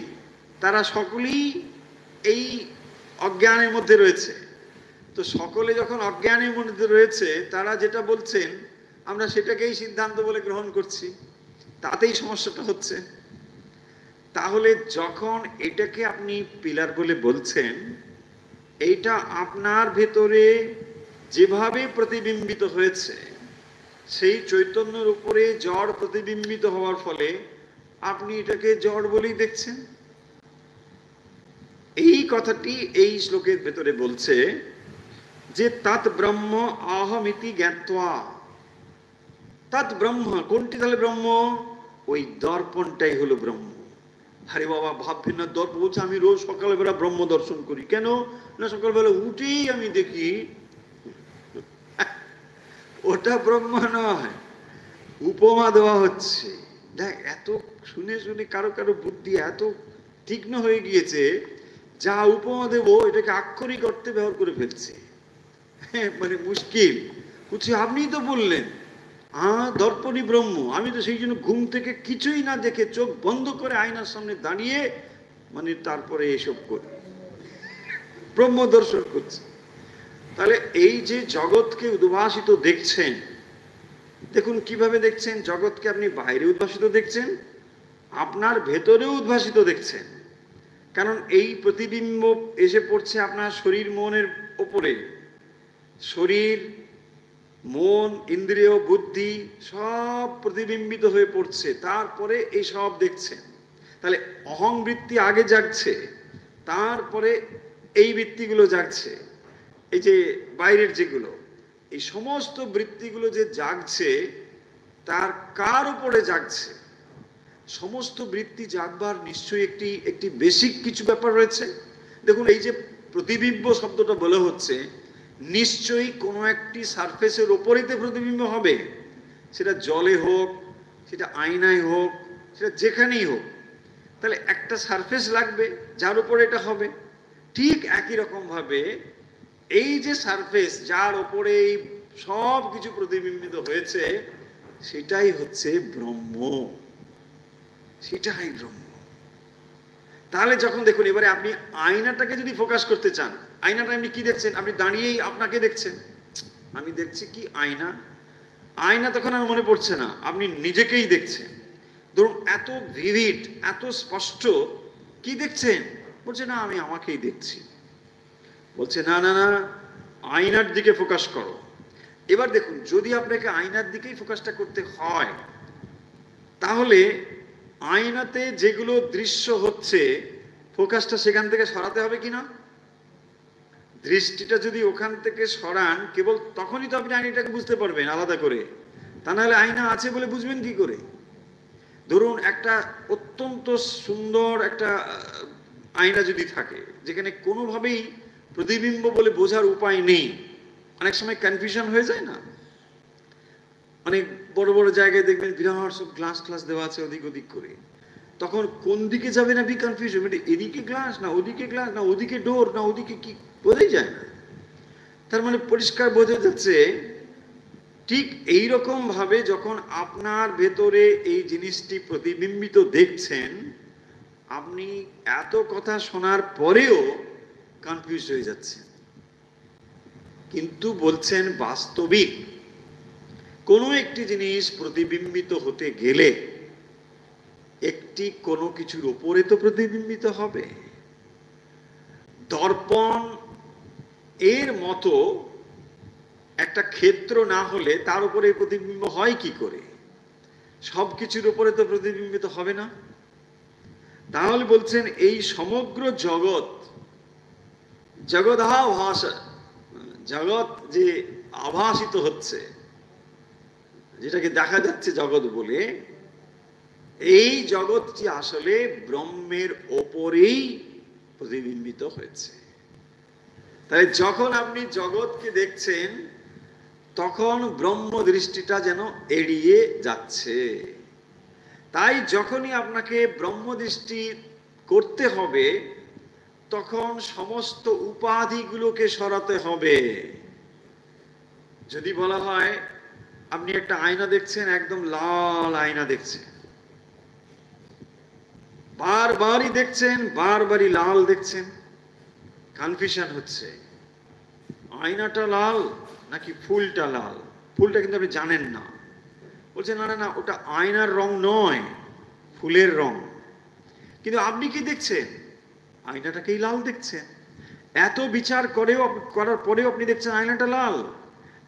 তারা সকলেই এই অজ্ঞানের মধ্যে রয়েছে। তো সকলে যখন অজ্ঞানের মধ্যে রয়েছে, তারা যেটা বলছেন আমরা সেটাকেই সিদ্ধান্ত বলে গ্রহণ করছি, তাতেই সমস্যাটা হচ্ছে। তাহলে যখন এটাকে আপনি পিলার বলে বলছেন, এইটা আপনার ভেতরে যেভাবে প্রতিবিম্বিত হয়েছে, সেই চৈতন্যের উপরে জড় প্রতিবিম্বিত হওয়ার ফলে আপনি এটাকে জড় বলেই দেখছেন। এই কথাটি এই শ্লোকের ভেতরে বলছে যে তৎ ব্রহ্ম অহমিতি জ্ঞাত্বা। তৎ ব্রহ্ম, কোনটি তাহলে ব্রহ্ম? ওই দর্পণটাই হলো ব্রহ্ম। আরে বাবা, ভাববেন না দর্পণ বলছে আমি রোজ সকালবেলা ব্রহ্ম দর্শন করি। কেন? না, সকালবেলা উঠেই আমি দেখি। ওটা ব্রহ্ম নয়, উপমা দেওয়া হচ্ছে। দেখ, এত শুনে শুনে কারো কারো বুদ্ধি এত তীক্ষ্ণ হয়ে গিয়েছে, যা উপমা দেবো এটাকে আক্ষরিক অর্থে ব্যবহার করে ফেলছে। মানে মুশকিল। বলছি আপনিই তো বললেন দর্পণই ব্রহ্ম। আমি তো সেই জন্য ঘুম থেকে কিছুই না দেখে চোখ বন্ধ করে আয়নার সামনে দাঁড়িয়ে মানে তারপরে এসব করি, ব্রহ্ম দর্শন করছি। তাহলে এই যে জগৎকে উদ্ভাসিত দেখছেন, দেখুন কিভাবে দেখছেন। জগৎকে আপনি বাইরে উদ্ভাসিত দেখছেন, আপনার ভেতরেও উদ্ভাসিত দেখছেন। কারণ এই প্রতিবিম্ব এসে পড়ছে আপনার শরীর মনের ওপরে। শরীর, মন, ইন্দ্রিয়, বুদ্ধি সব প্রতিবিম্বিত হয়ে পড়ছে, তারপরে এই সব দেখছেন। তাহলে অহং বৃত্তি আগে জাগছে, তারপরে এই বৃত্তিগুলো জাগছে। এই যে বাইরের যেগুলো, এই সমস্ত বৃত্তিগুলো যে জাগছে, তার কার উপরে জাগছে? সমস্ত বৃত্তি জাগবার নিশ্চয়ই একটি একটি বেসিক কিছু ব্যাপার রয়েছে। দেখুন, এই যে প্রতিবিম্ব শব্দটা বলা হচ্ছে, নিশ্চয়ই কোনো একটি সারফেসের ওপরেতে প্রতিবিম্ব হবে। সেটা জলে হোক, সেটা আয়নায় হোক, সেটা যেখানেই হোক। তাহলে একটা সারফেস লাগবে যার উপরে এটা হবে। ঠিক একই রকম ভাবে এই যে সারফেস যার ওপরে এই সব কিছু প্রতিবিম্বিত হয়েছে, সেটাই হচ্ছে ব্রহ্ম, সেটাই ব্রহ্ম। তাহলে যখন দেখুন, এবারে আপনি আয়নাটাকে যদি ফোকাস করতে চান, আয়নাটা আপনি কি দেখছেন? আপনি দাঁড়িয়েই আপনাকে দেখছেন। আমি দেখছি কি আয়না? আয়না তখন আর মনে পড়ছে না, আপনি নিজেকেই দেখছেন। ধরুন এত ভিভিড, এত স্পষ্ট, কি দেখছেন? বলছে না আমি আমাকেই দেখছি। বলছে না না না, আয়নার দিকে ফোকাস করো। এবার দেখুন, যদি আপনাকে আয়নার দিকেই ফোকাসটা করতে হয়, তাহলে আয়নাতে যেগুলো দৃশ্য হচ্ছে ফোকাসটা সেখান থেকে সরাতে হবে কিনা? দৃষ্টিটা যদি ওখান থেকে সরান, কেবল তখনই তো আপনি আয়নাটাকে বুঝতে পারবেন আলাদা করে, তা নাহলে আয়না আছে বলে বুঝবেন কি করে? ধরুন একটা অত্যন্ত সুন্দর একটা আয়না যদি থাকে, যেখানে কোনোভাবেই প্রতিবিম্ব বলে বোঝার উপায় নেই, অনেক সময় কনফিউশন হয়ে যায় না? অনেক বড় বড় জায়গায় দেখবেন বিরাট সব গ্লাস ক্লাস দেওয়া আছে ওদিক ওদিক করে, তখন কোন দিকে যাবে না বি কনফিউশন, এদিকে গ্লাস না ওদিকে গ্লাস, না ওদিকে ডোর না ওদিকে কি, বোঝাই যায় না। তার মানে পরিষ্কার বোঝা যাচ্ছে, ঠিক এই রকম ভাবে যখন আপনার ভেতরে এই জিনিসটি প্রতিবিম্বিত দেখছেন, আপনি এত কথা শোনার পরেও কনফিউজ হয়ে যাচ্ছেন। কিন্তু বলছেন বাস্তবিক কোনো একটি জিনিস প্রতিবিম্বিত হতে গেলে একটি কোনো কিছুর উপরে তো প্রতিবিম্বিত হবে। দর্পণ এর মতো একটা ক্ষেত্র না হলে তার উপরে প্রতিবিম্ব হয় কি করে? সব কিছুর উপরে তো প্রতিবিম্বিত হবে না। তাহলে বলছেন এই সমগ্র জগৎ, জগদাভাস, জগৎ যে আভাসিত হচ্ছে, যেটাকে দেখা যাচ্ছে জগৎ বলে, এই জগৎটি আসলে ব্রহ্মের ওপরেই প্রতিবিম্বিত হয়েছে। তাই যখন আপনি জগৎকে দেখছেন, তখন ব্রহ্ম দৃষ্টিটা যেন এড়িয়ে যাচ্ছে। তাই যখনই আপনাকে ব্রহ্ম দৃষ্টি করতে হবে, তখন সমস্ত উপাধিগুলোকে সরাতে হবে। যদি বলা হয় আপনি একটা আয়না দেখছেন, একদম লাল আয়না দেখছেন, বারবারই দেখছেন, বারবারই লাল দেখছেন, কনফিউশন হচ্ছে আয়নাটা লাল নাকি ফুলটা লাল। ফুলটা কিন্তু আপনি জানেন না। বলছেন না না না, ওটা আয়নার রং নয়, ফুলের রং। কিন্তু আপনি কি দেখছেন? আয়নাটাকেই লাল দেখছেন। এত বিচার করার পরেও আপনি দেখছেন আয়নাটা লাল।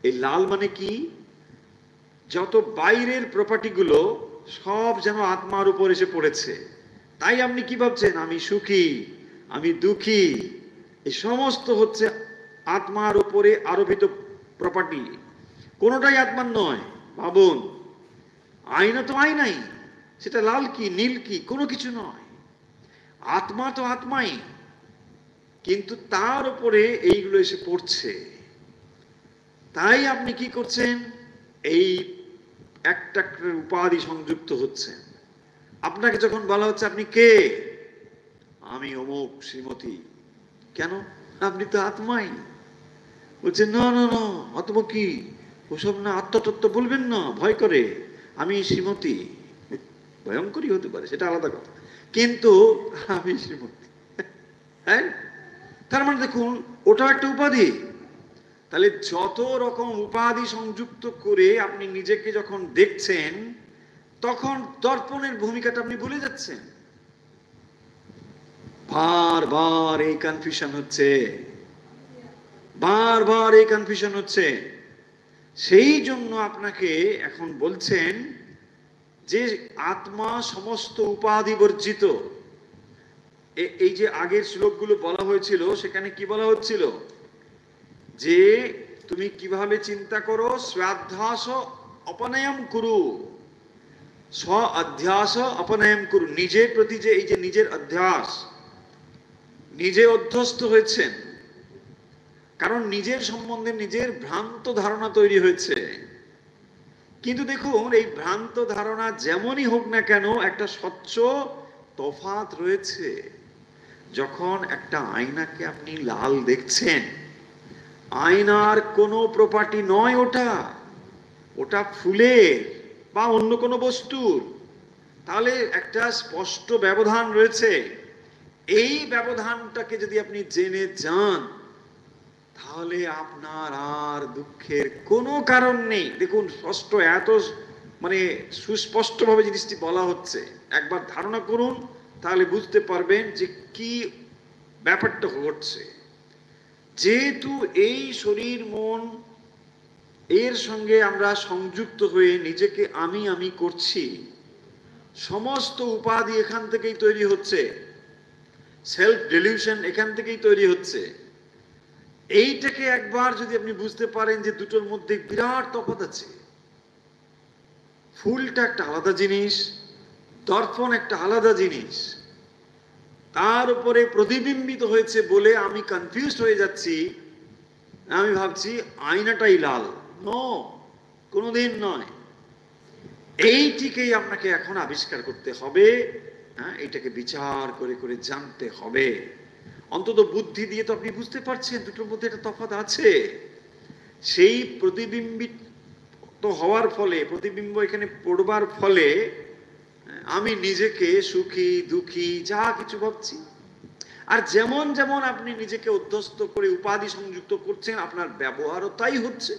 এই লাল মানে কি? যত বাইরের প্রপার্টিগুলো সব যেন আত্মার উপর এসে পড়েছে। তাই আপনি কি ভাবছেন? আমি সুখী, আমি দুঃখী। এই সমস্ত হচ্ছে আত্মার উপরে আরোপিত প্রপার্টি, কোনোটাই আত্মার নয়। ভাবুন, আয়না তো আয়নাই, সেটা লাল কি নীল কি কোনো কিছু নয়। আত্মা তো আত্মাই, কিন্তু তার উপরে এইগুলো এসে পড়ছে। তাই আপনি কি করছেন? এই একটা উপাধি সংযুক্ত হচ্ছে। আপনাকে যখন বলা হচ্ছে আপনি কে, আমি অমুক শ্রীমতী, কেন? আপনি তো আত্মাই। বলছে না না না, আত্মা কি ওসব না, আত্মতত্ত্ব বলবেন না, ভয় করে। আমি শ্রীমতী, ভয়ঙ্করই হতে পারে, সেটা আলাদা কথা, কিন্তু আমি শ্রীমতী। হ্যাঁ, তার মানে দেখুন ওটা একটা উপাধি। তাহলে যত রকম উপাধি সংযুক্ত করে আপনি নিজেকে যখন দেখছেন, তখন দর্পণের ভূমিকাটা আপনি ভুলে যাচ্ছেন। বারবার এই কনফিউশন হচ্ছে, বারবার এই কনফিউশন হচ্ছে। সেই জন্য আপনাকে এখন বলছেন যে আত্মা সমস্ত উপাধি বর্জিত। এই যে আগের শ্লোকগুলো বলা হয়েছিল, সেখানে কি বলা হচ্ছিল? যে তুমি কিভাবে চিন্তা করো, স্বাধ্যাস অপনয়ম কুরু, স্ব অধ্যাস অপনয়ম কুরু। নিজের প্রতি যে এই যে নিজের অধ্যাস, নিজে অধ্যস্ত হয়েছেন, কারণ নিজের সম্বন্ধে নিজের ভ্রান্ত ধারণা তৈরি হয়েছে। কিন্তু দেখুন, এই ভ্রান্ত ধারণা যেমনই হোক না কেন, একটা স্বচ্ছ তফাৎ রয়েছে। যখন একটা আয়নাকে আপনি লাল দেখছেন, আয়নার কোনো প্রপার্টি নয় ওটা, ওটা ফুলের বা অন্য কোনো বস্তুর। তাহলে একটা স্পষ্ট ব্যবধান রয়েছে। এই ব্যবধানটাকে যদি আপনি জেনে যান, তাহলে আপনার আর দুঃখের কোনো কারণ নেই। দেখুন, ষষ্ঠ এত মানে সুস্পষ্টভাবে জিনিসটি বলা হচ্ছে। একবার ধারণা করুন, তাহলে বুঝতে পারবেন যে কি ব্যাপারটা ঘটছে। যেহেতু এই শরীর মন এর সঙ্গে আমরা সংযুক্ত হয়ে নিজেকে আমি আমি করছি, সমস্ত উপাধি এখান থেকেই তৈরি হচ্ছে, সেলফ ডেলিউশন এখান থেকেই তৈরি হচ্ছে। এইটাকে একবার যদি আপনি বুঝতে পারেন যে দুটোর মধ্যে বিরাট তফাৎ আছে, ফুলটা একটা আলাদা জিনিস, দর্পণ একটা আলাদা জিনিস, তার উপরে প্রতিবিম্বিত হয়েছে বলে আমি কনফিউজড হয়ে যাচ্ছি, আমি ভাবছি আয়নাটাই লাল। নো, কোনোদিন নয়। এইটিকেই আপনাকে এখন আবিষ্কার করতে হবে। হ্যাঁ, এটাকে বিচার করে করে জানতে হবে। অন্তত বুদ্ধি দিয়ে তো আপনি বুঝতে পারছেন দুটোর মধ্যে একটা তফাৎ আছে। সেই প্রতিবিম্বিত হওয়ার ফলে, প্রতিবিম্ব এখানে পড়বার ফলে আমি নিজেকে সুখী দুঃখী যা কিছু ভাবছি। আর যেমন যেমন আপনি নিজেকে অধ্যস্ত করে উপাধি সংযুক্ত করছেন, আপনার ব্যবহারও তাই হচ্ছে।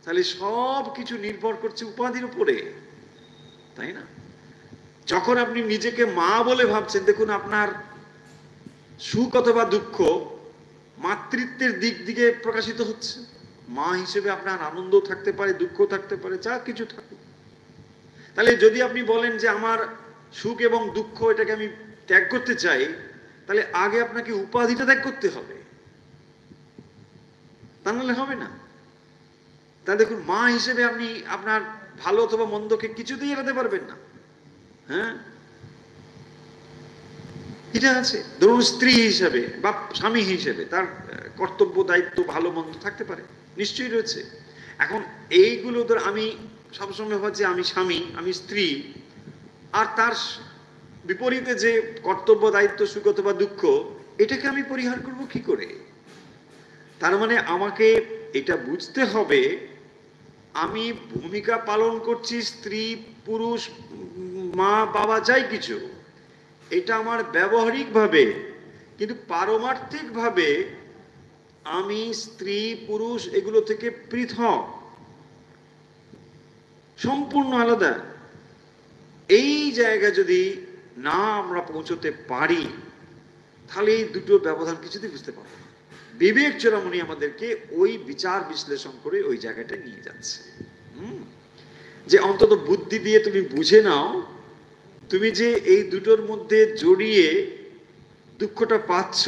তাহলে সব কিছু নির্ভর করছে উপাধির উপরে, তাই না? যখন আপনি নিজেকে মা বলে ভাবছেন, দেখুন আপনার সুখ অথবা দুঃখ মাতৃত্বের দিক দিকে প্রকাশিত হচ্ছে। মা হিসেবে আপনার আনন্দ থাকতে পারে, দুঃখ থাকতে পারে, যা কিছু থাকুক। তাহলে যদি আপনি বলেন যে আমার সুখ এবং দুঃখ এটাকে আমি ত্যাগ করতে চাই, তাহলে আগে আপনাকে উপাধিটা ত্যাগ করতে হবে, তা নাহলে হবে না। তা দেখুন, মা হিসেবে আপনি আপনার ভালো অথবা মন্দকে কিছুতেই এড়াতে পারবেন না। হ্যাঁ, এটা আছে। ধরুন স্ত্রী হিসেবে বা স্বামী হিসেবে তার কর্তব্য দায়িত্ব ভালো মন্দ থাকতে পারে, নিশ্চয়ই রয়েছে। এখন এইগুলো ধর আমি সবসময় ভাবছি আমি স্বামী, আমি স্ত্রী, আর তার বিপরীতে যে কর্তব্য দায়িত্ব সুখ অথবা দুঃখ, এটাকে আমি পরিহার করব কি করে? তার মানে আমাকে এটা বুঝতে হবে আমি ভূমিকা পালন করছি স্ত্রী পুরুষ মা বাবা যাই কিছু, এটা আমার ব্যবহারিক ভাবে, কিন্তু পারমার্থিক ভাবে আমি স্ত্রী পুরুষ এগুলো থেকে পৃথক, সম্পূর্ণ আলাদা। এই জায়গা যদি না আমরা পৌঁছতে পারি, তাহলে এই দুটো ব্যবধান কিছুতেই বুঝতে পারবো না। বিবেক চূড়ামণি আমাদেরকে ওই বিচার বিশ্লেষণ করে ওই জায়গাটা নিয়ে যাচ্ছে। যে অন্তত বুদ্ধি দিয়ে তুমি বুঝে নাও, তুমি যে এই দুটোর মধ্যে জড়িয়ে দুঃখটা পাচ্ছ,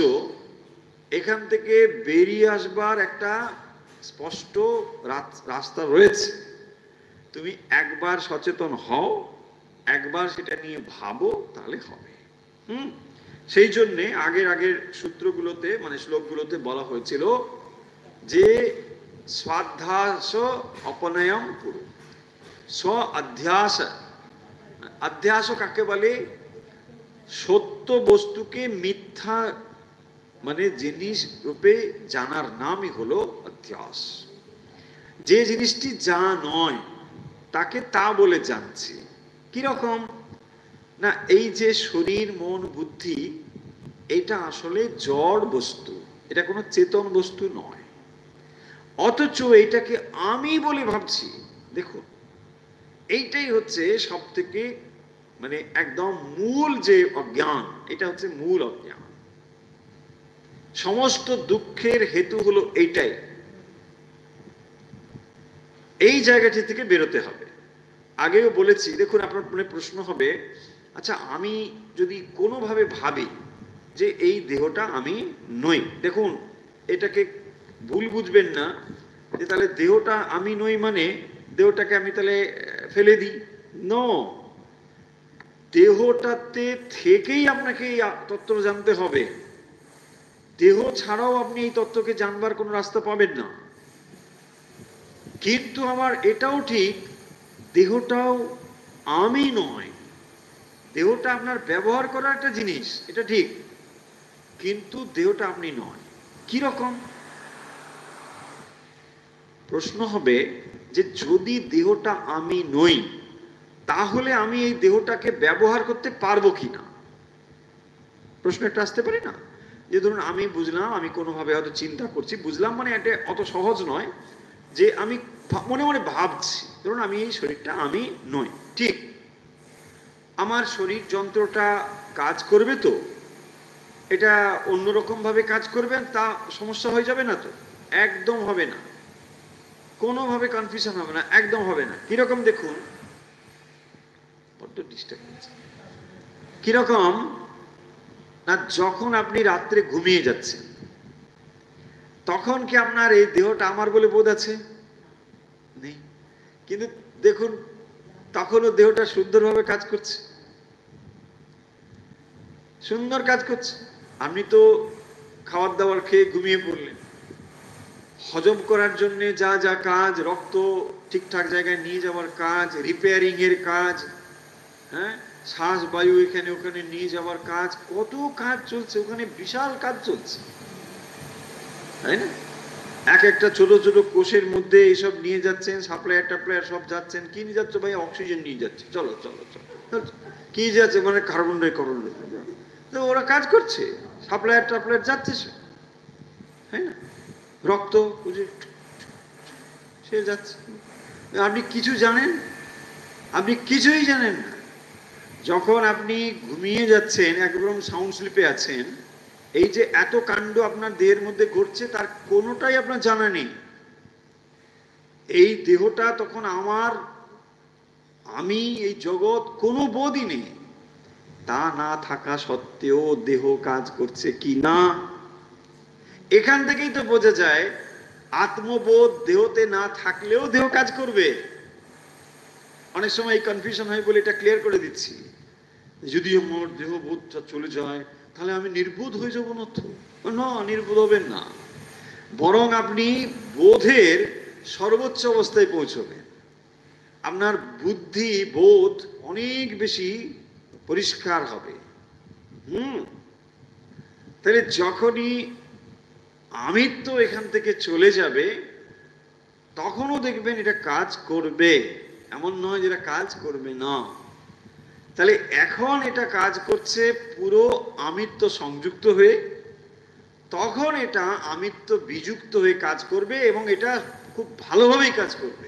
এখান থেকে বেরিয়ে আসবার একটা স্পষ্ট রাস্তা রয়েছে। তুমি একবার সচেতন হও, একবার সেটা নিয়ে ভাবো, তাহলে হবে। সেই জন্যে আগের সূত্রগুলোতে মানে শ্লোকগুলোতে বলা হয়েছিল যে স্বাধ্যাস অপনয়ম পুরো স্ব অধ্যাস। অধ্যাস কাকে বলে? সত্য বস্তুকে মিথ্যা মানে জিনিস রূপে জানার নামই হলো অধ্যাস। যে জিনিসটি যা নয় তাকে তা বলে জানছি। কিরকম না, এই যে শরীর মন বুদ্ধি, এটা আসলে জড় বস্তু, এটা কোনো চেতন বস্তু নয়, অথচ এটাকে আমি বলে ভাবছি। দেখুন, এইটাই হচ্ছে সব থেকে মানে একদম মূল যে অজ্ঞান, এটা হচ্ছে মূল অজ্ঞান। সমস্ত দুঃখের হেতু হলো এইটাই। এই জায়গাটি থেকে বেরোতে হবে। আগেও বলেছি, দেখুন আপনার মনে প্রশ্ন হবে, আচ্ছা আমি যদি কোনোভাবে ভাবি যে এই দেহটা আমি নই, দেখুন এটাকে ভুল বুঝবেন না যে তাহলে দেহটা আমি নই মানে দেহটাকে আমি তাহলে ফেলে দিই। নো, দেহটাতে থেকেই আপনাকে এই তত্ত্ব জানতে হবে। দেহ ছাড়াও আপনি এই তত্ত্বকে জানবার কোনো রাস্তা পাবেন না। কিন্তু আমার এটাও ঠিক, দেহটাও আমি নয়। দেহটা আপনার ব্যবহার করার একটা জিনিস, এটা ঠিক, কিন্তু দেহটা আপনি নয়। কি রকম? প্রশ্ন হবে যে যদি দেহটা আমি নই, তাহলে আমি এই দেহটাকে ব্যবহার করতে পারবো কিনা? প্রশ্ন একটা আসতে পারে না? যে ধরুন আমি বুঝলাম, আমি কোনোভাবে হয়তো চিন্তা করছি, বুঝলাম মানে এটা অত সহজ নয় যে আমি মনে মনে ভাবছি, ধরুন আমি এই শরীরটা আমি নই, ঠিক, আমার শরীর যন্ত্রটা কাজ করবে তো, এটা অন্যরকম ভাবে কাজ করবেন, তা সমস্যা হয়ে যাবে না তো? একদম হবে না, কোনোভাবে কনফিউশন হবে না, একদম হবে না। কিরকম দেখুন, বড্ড ডিস্টার্ব হচ্ছে। কিরকম না, যখন আপনি রাত্রে ঘুমিয়ে যাচ্ছেন, তখন কি আপনার এই দেহটা আমার বলে বোধ আছে? নেই। কিন্তু দেখুন, তখনও দেহটা সুন্দরভাবে কাজ করছে, সুন্দর কাজ করছে। আপনি তো খাবার দাবার খেয়ে ঘুমিয়ে পড়লেন, হজম করার জন্য যা যা কাজ, রক্ত ঠিকঠাক জায়গায় নিয়ে যাওয়ার কাজ, রিপেয়ারিং এর কাজ, হ্যাঁ, শ্বাস বায়ু এখানে ওখানে নিয়ে যাওয়ার কাজ, কত কাজ চলছে ওখানে, বিশাল কাজ চলছে, তাই না? এক একটা ছোট ছোট কোষের মধ্যে এইসব নিয়ে যাচ্ছেন, সাপ্লায়ার টাপ্লায়ার সব যাচ্ছেন। কি নিয়ে যাচ্ছে ভাই? অক্সিজেন নিয়ে যাচ্ছে, চলো চলো চলো। কি যাচ্ছে? মানে কার্বন ডাই ওরা কাজ করছে, সাপ্লায়ার টাপ্লায়ার যাচ্ছে, তাই না? রক্ত সে যাচ্ছে। আপনি কিছু জানেন? আপনি কিছুই জানেন না। যখন আপনি ঘুমিয়ে যাচ্ছেন, একদম সাউন্ড স্লিপে আছেন, এই যে এত কাণ্ড আপনার দেহের মধ্যে ঘটছে, তার কোনোটাই আপনার জানা নেই। এই দেহটা তখন আমার, আমি, এই জগৎ, কোনো বোধই নেই। তা না থাকা সত্ত্বেও দেহ কাজ করছে কি না, এখান থেকেই তো বোঝা যায় আত্মবোধ দেহতে না থাকলেও দেহ কাজ করবে। অনেক সময় এই কনফিউশন হয় বলে এটা ক্লিয়ার করে দিচ্ছি। যদি আমার দেহ বোধটা চলে যায়, তাহলে আমি নির্বোধ হয়ে যাবো না তো? না, নির্বোধ হবেন না, বরং আপনি বোধের সর্বোচ্চ অবস্থায় পৌঁছবেন। আপনার বুদ্ধি বোধ অনেক বেশি পরিষ্কার হবে। তাহলে যখনই আমিত্ব এখান থেকে চলে যাবে, তখনও দেখবেন এটা কাজ করবে, এমন নয় যেটা কাজ করবে না। তাহলে এখন এটা কাজ করছে পুরো আমিত্ব সংযুক্ত হয়ে, তখন এটা আমিত্ব বিযুক্ত হয়ে কাজ করবে, এবং এটা খুব ভালোভাবেই কাজ করবে।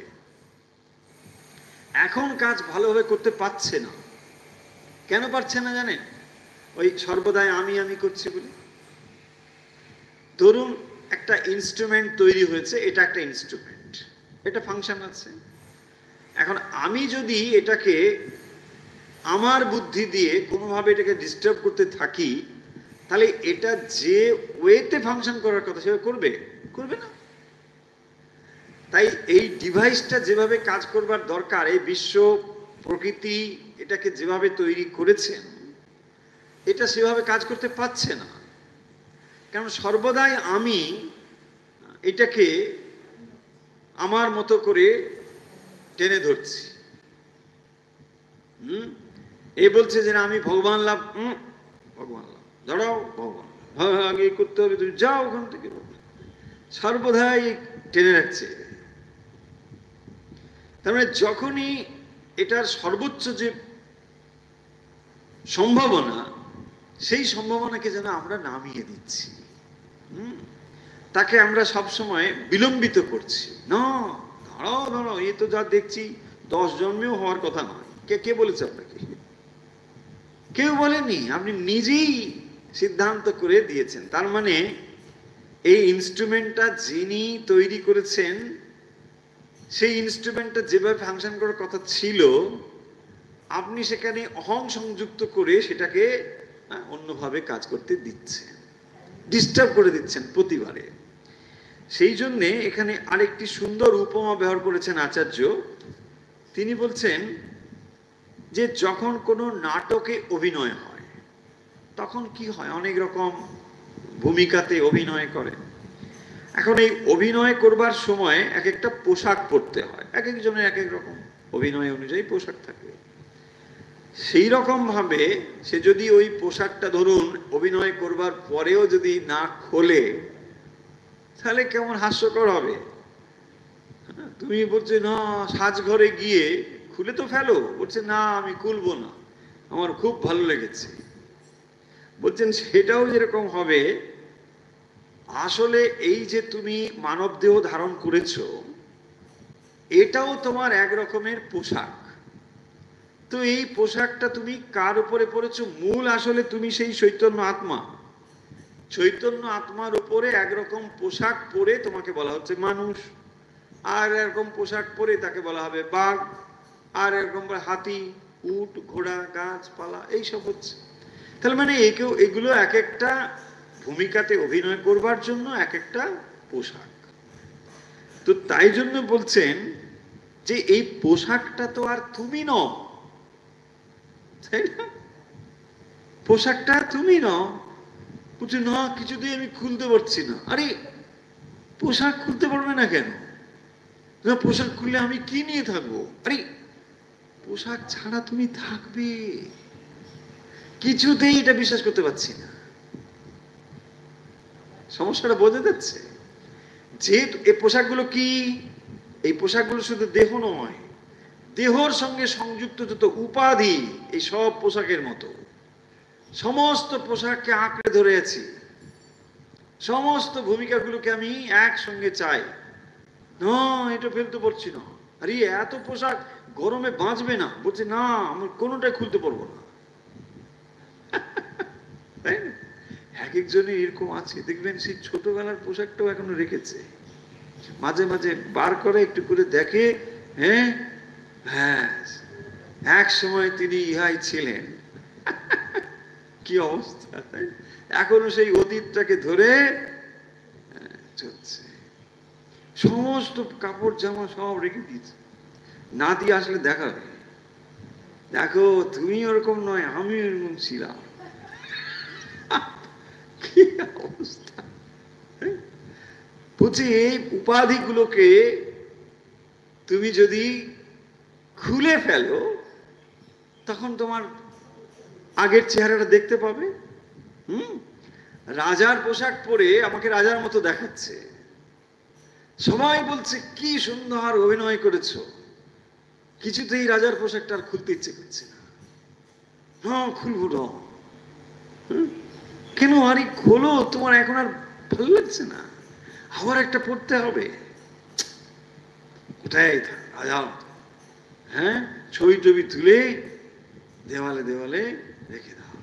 এখন কাজ ভালোভাবে করতে পারছে না। কেন পারছে না জানেন? ওই সর্বদাই আমি আমি করছি বলে। ধরুন একটা ইনস্ট্রুমেন্ট তৈরি হয়েছে, এটা একটা ইনস্ট্রুমেন্ট, এটা ফাংশন আছে। এখন আমি যদি এটাকে আমার বুদ্ধি দিয়ে কোনোভাবে এটাকে ডিস্টার্ব করতে থাকি, তাহলে এটা যে ওয়েতে ফাংশন করার কথা সেভাবে করবে? করবে না। তাই এই ডিভাইসটা যেভাবে কাজ করবার দরকার, এই বিশ্ব প্রকৃতি এটাকে যেভাবে তৈরি করেছেন, এটা সেভাবে কাজ করতে পারছে না। কারণ সর্বদাই আমি এটাকে আমার মতো করে টেনে ধরছি। এ বলছে যে না, আমি ভগবান লাভ, ভগবান লাভ, দাঁড়াও, ভগবান আগে করতে হবে, তুমি যাও ওখান থেকে। সর্বদাই টেনে রাখছে। তার মানে যখনই এটার সর্বোচ্চ যে সম্ভাবনা, সেই সম্ভাবনাকে যেন আমরা নামিয়ে দিচ্ছি, তাকে আমরা সবসময় বিলম্বিত করছি। না, দাঁড়াও দাঁড়াও, এ তো যা দেখছি 10 জন্মেও হওয়ার কথা নয়। কে বলেছে আপনাকে? কেউ বলেনি, আপনি নিজেই সিদ্ধান্ত করে দিয়েছেন। তার মানে এই ইনস্ট্রুমেন্টটা যিনি তৈরি করেছেন, সেই ইনস্ট্রুমেন্টটা যেভাবে ফাংশন করার কথা ছিল, আপনি সেখানে অহং সংযুক্ত করে সেটাকে অন্যভাবে কাজ করতে দিচ্ছেন, ডিস্টার্ব করে দিচ্ছেন প্রতিবারে। সেই জন্যে এখানে আরেকটি সুন্দর উপমা ব্যবহার করেছেন আচার্য। তিনি বলছেন যে যখন কোনো নাটকে অভিনয় হয়, তখন কি হয়, অনেক রকম ভূমিকাতে অভিনয় করে। এখন এই অভিনয় করবার সময় এক একটা পোশাক পরতে হয়, এক একজনের এক এক রকম অভিনয় অনুযায়ী পোশাক থাকে। সেই রকম ভাবে সে যদি ওই পোশাকটা ধরুন অভিনয় করবার পরেও যদি না খোলে, তাহলে কেমন হাস্যকর হবে। তুমি বলছে না, সাজঘরে গিয়ে খুলে তো ফেলো, বলছে না আমি খুলবো না, আমার খুব ভালো লেগেছে। বলছেন সেটাও যেরকম হবে, আসলে এই যে তুমি মানব দেহ ধারণ করেছো, এটাও তোমার এক রকমের পোশাক। তো এই পোশাকটা তুমি কার উপরে পরেছো? মূল আসলে তুমি সেই চৈতন্য আত্মা। চৈতন্য আত্মার উপরে একরকম পোশাক পরে তোমাকে বলা হচ্ছে মানুষ, আর এরকম পোশাক পরে তাকে বলা হবে বাঘ, আর এরকম হাতি, উট, ঘোড়া, গাছপালা, এইসব হচ্ছে। তাহলে মানে এগুলো এক একটা ভূমিকাতে অভিনয় করবার জন্য এক একটা পোশাক। তো তাই জন্য বলছেন যে এই পোশাকটা তো আর তুমি নও, তাই না? পোশাকটা তুমি নও। বলছে না, কিছুতেই আমি খুলতে পারছি না। আরে পোশাক খুলতে পারবে না কেন? না, পোশাক খুললে আমি কি নিয়ে থাকবো? আরে পোশাক ছাড়া তুমি থাকবে, কিছুতেই এটা বিশ্বাস করতে পারছি না। সমস্যাটা বোঝা যাচ্ছে? যেহেতু এই পোশাকগুলো কি, এই পোশাকগুলো শুধু দেহ নয়, দেহর সঙ্গে সংযুক্ত যত উপাধি, এই সব পোশাকের মতো। সমস্ত পোশাককে আঁকড়ে ধরে আছি, সমস্ত ভূমিকাগুলোকে আমি একসঙ্গে চাই। না, এটা ফেলতে পারছি না। আরে এত পোশাক গরমে বাঁচবে না। বলছে না, আমি কোনোটাই খুলতে পারবো না। তাই না? এক একজনের এরকম আছে, দেখবেন সেই ছোটবেলার পোশাকটাও এখনো রেখেছে, মাঝে মাঝে বার করে একটু করে দেখে। হ্যাঁ, ব্যাস, এক সময় তিনি ইহাই ছিলেন। কি অবস্থা! এখনো সেই অতীতটাকে ধরে চলছে, সমস্ত কাপড় জামা সব রেখে দিয়েছে। না দিয়ে আসলে দেখাবে, দেখো তুমি ওরকম নয়, আমি ওরকম ছিলাম। কি অবস্থা! বলছি এই উপাধিগুলোকে তুমি যদি খুলে ফেলো, তখন তোমার আগের চেহারাটা দেখতে পাবে। রাজার পোশাক পরে আমাকে রাজার মতো দেখাচ্ছে, সবাই বলছে কি সুন্দর অভিনয় করেছো, কিছুতেই রাজার পোশাকটা আর খুলতে ইচ্ছে করছে না। হ্যাঁ, খুলবো না কেন? আরে খোলো, তোমার এখন আর ভালো লাগছে না, আবার একটা পড়তে হবে। কোথায় রাজা? হ্যাঁ, ছবি টবি তুলে দেওয়ালে দেওয়ালে রেখে দাও।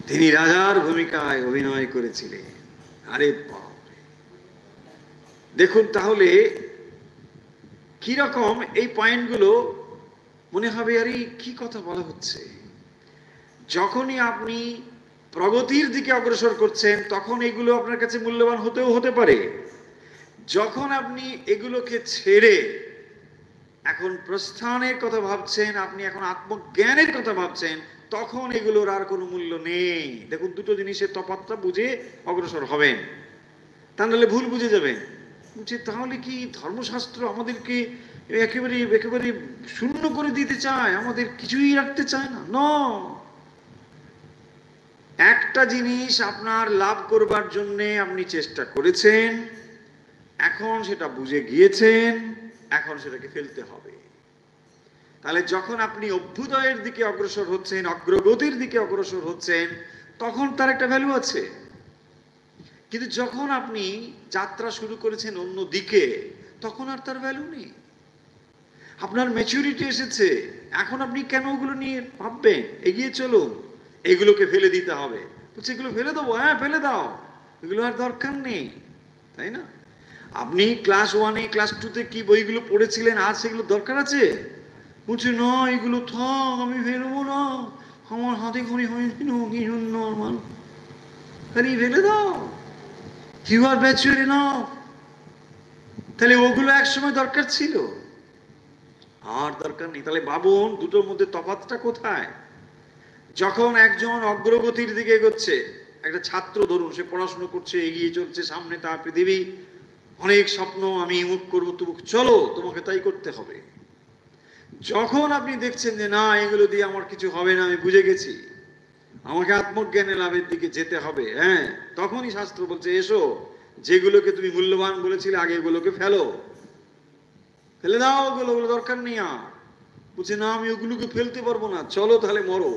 তিনি রাজার ভূমিকায় অভিনয় করেছিলেন। আরে বাপরে! দেখুন তাহলে কিরকম এই পয়েন্টগুলো মনে হবে, আরে কি কথা বলা হচ্ছে। যখনই আপনি প্রগতির দিকে অগ্রসর করছেন, তখন এগুলো আপনার কাছে মূল্যবান হতেও হতে পারে। যখন আপনি এগুলোকে ছেড়ে এখন প্রস্থানের কথা ভাবছেন, আপনি এখন আত্মজ্ঞানের কথা ভাবছেন, তখন এগুলোর আর কোনো মূল্য নেই। দেখুন, দুটো জিনিসের তফাৎটা বুঝে অগ্রসর হবেন, তা নাহলে ভুল বুঝে যাবেন। বুঝে তাহলে কি ধর্মশাস্ত্র আমাদেরকে একেবারে একেবারে শূন্য করে দিতে চায়, আমাদের কিছুই রাখতে চায় না? ন, একটা জিনিস আপনার লাভ করবার জন্য আপনি চেষ্টা করেছেন, এখন সেটা বুঝে গিয়েছেন, এখন সেটাকে ফেলতে হবে। তাহলে যখন আপনি অভ্যুদয়ের দিকে অগ্রসর হচ্ছেন, অগ্রগতির দিকে অগ্রসর হচ্ছেন, তখন তার একটা ভ্যালু আছে। কিন্তু যখন আপনি যাত্রা শুরু করেছেন অন্য দিকে, তখন আর তার ভ্যালু নেই। আপনার ম্যাচুরিটি এসেছে, এখন আপনি কেন ওগুলো নিয়ে ভাববেন? এগিয়ে চলুন, এগুলোকে ফেলে দিতে হবে। বলছে এগুলো ফেলে দেবো? হ্যাঁ, ফেলে দাও, এগুলো আর দরকার নেই, তাই না? আপনি ক্লাস 1-এ ক্লাস 2-তে কি বইগুলো পড়েছিলেন, আর সেগুলো দরকার আছে? বলছে না, এগুলো থাক, আমি ফেলবো না, আমার হাতে খড়ি হয়েছিল, কি সুন্দর মানুষ। আরে ফেলে দাও, ইউ আর ম্যাচিউর এনাফ। তাহলে ওগুলো একসময় দরকার ছিল, আর দরকার নেই। তাহলে ভাবুন দুটোর মধ্যে তফাৎটা কোথায়। যখন একজন অগ্রগতির দিকে এগোচ্ছে, একটা ছাত্র ধরুন, সে পড়াশোনা করছে, এগিয়ে চলছে, সামনে তার পৃথিবী, অনেক স্বপ্ন, আমি মুখ করবো, চলো তোমাকে তাই করতে হবে। যখন আপনি দেখছেন যে না, এগুলো দিয়ে আমার কিছু হবে না, আমি বুঝে গেছি, আমাকে আত্মজ্ঞানে লাভের দিকে যেতে হবে, হ্যাঁ, তখনই শাস্ত্র বলছে এসো, যেগুলোকে তুমি মূল্যবান বলেছিলে আগে এগুলোকে ফেলো, ফেলে দাও, ওগুলো দরকার নেই আর। বলছে না, আমি ওগুলোকে ফেলতে পারবো না, চলো তাহলে মরো,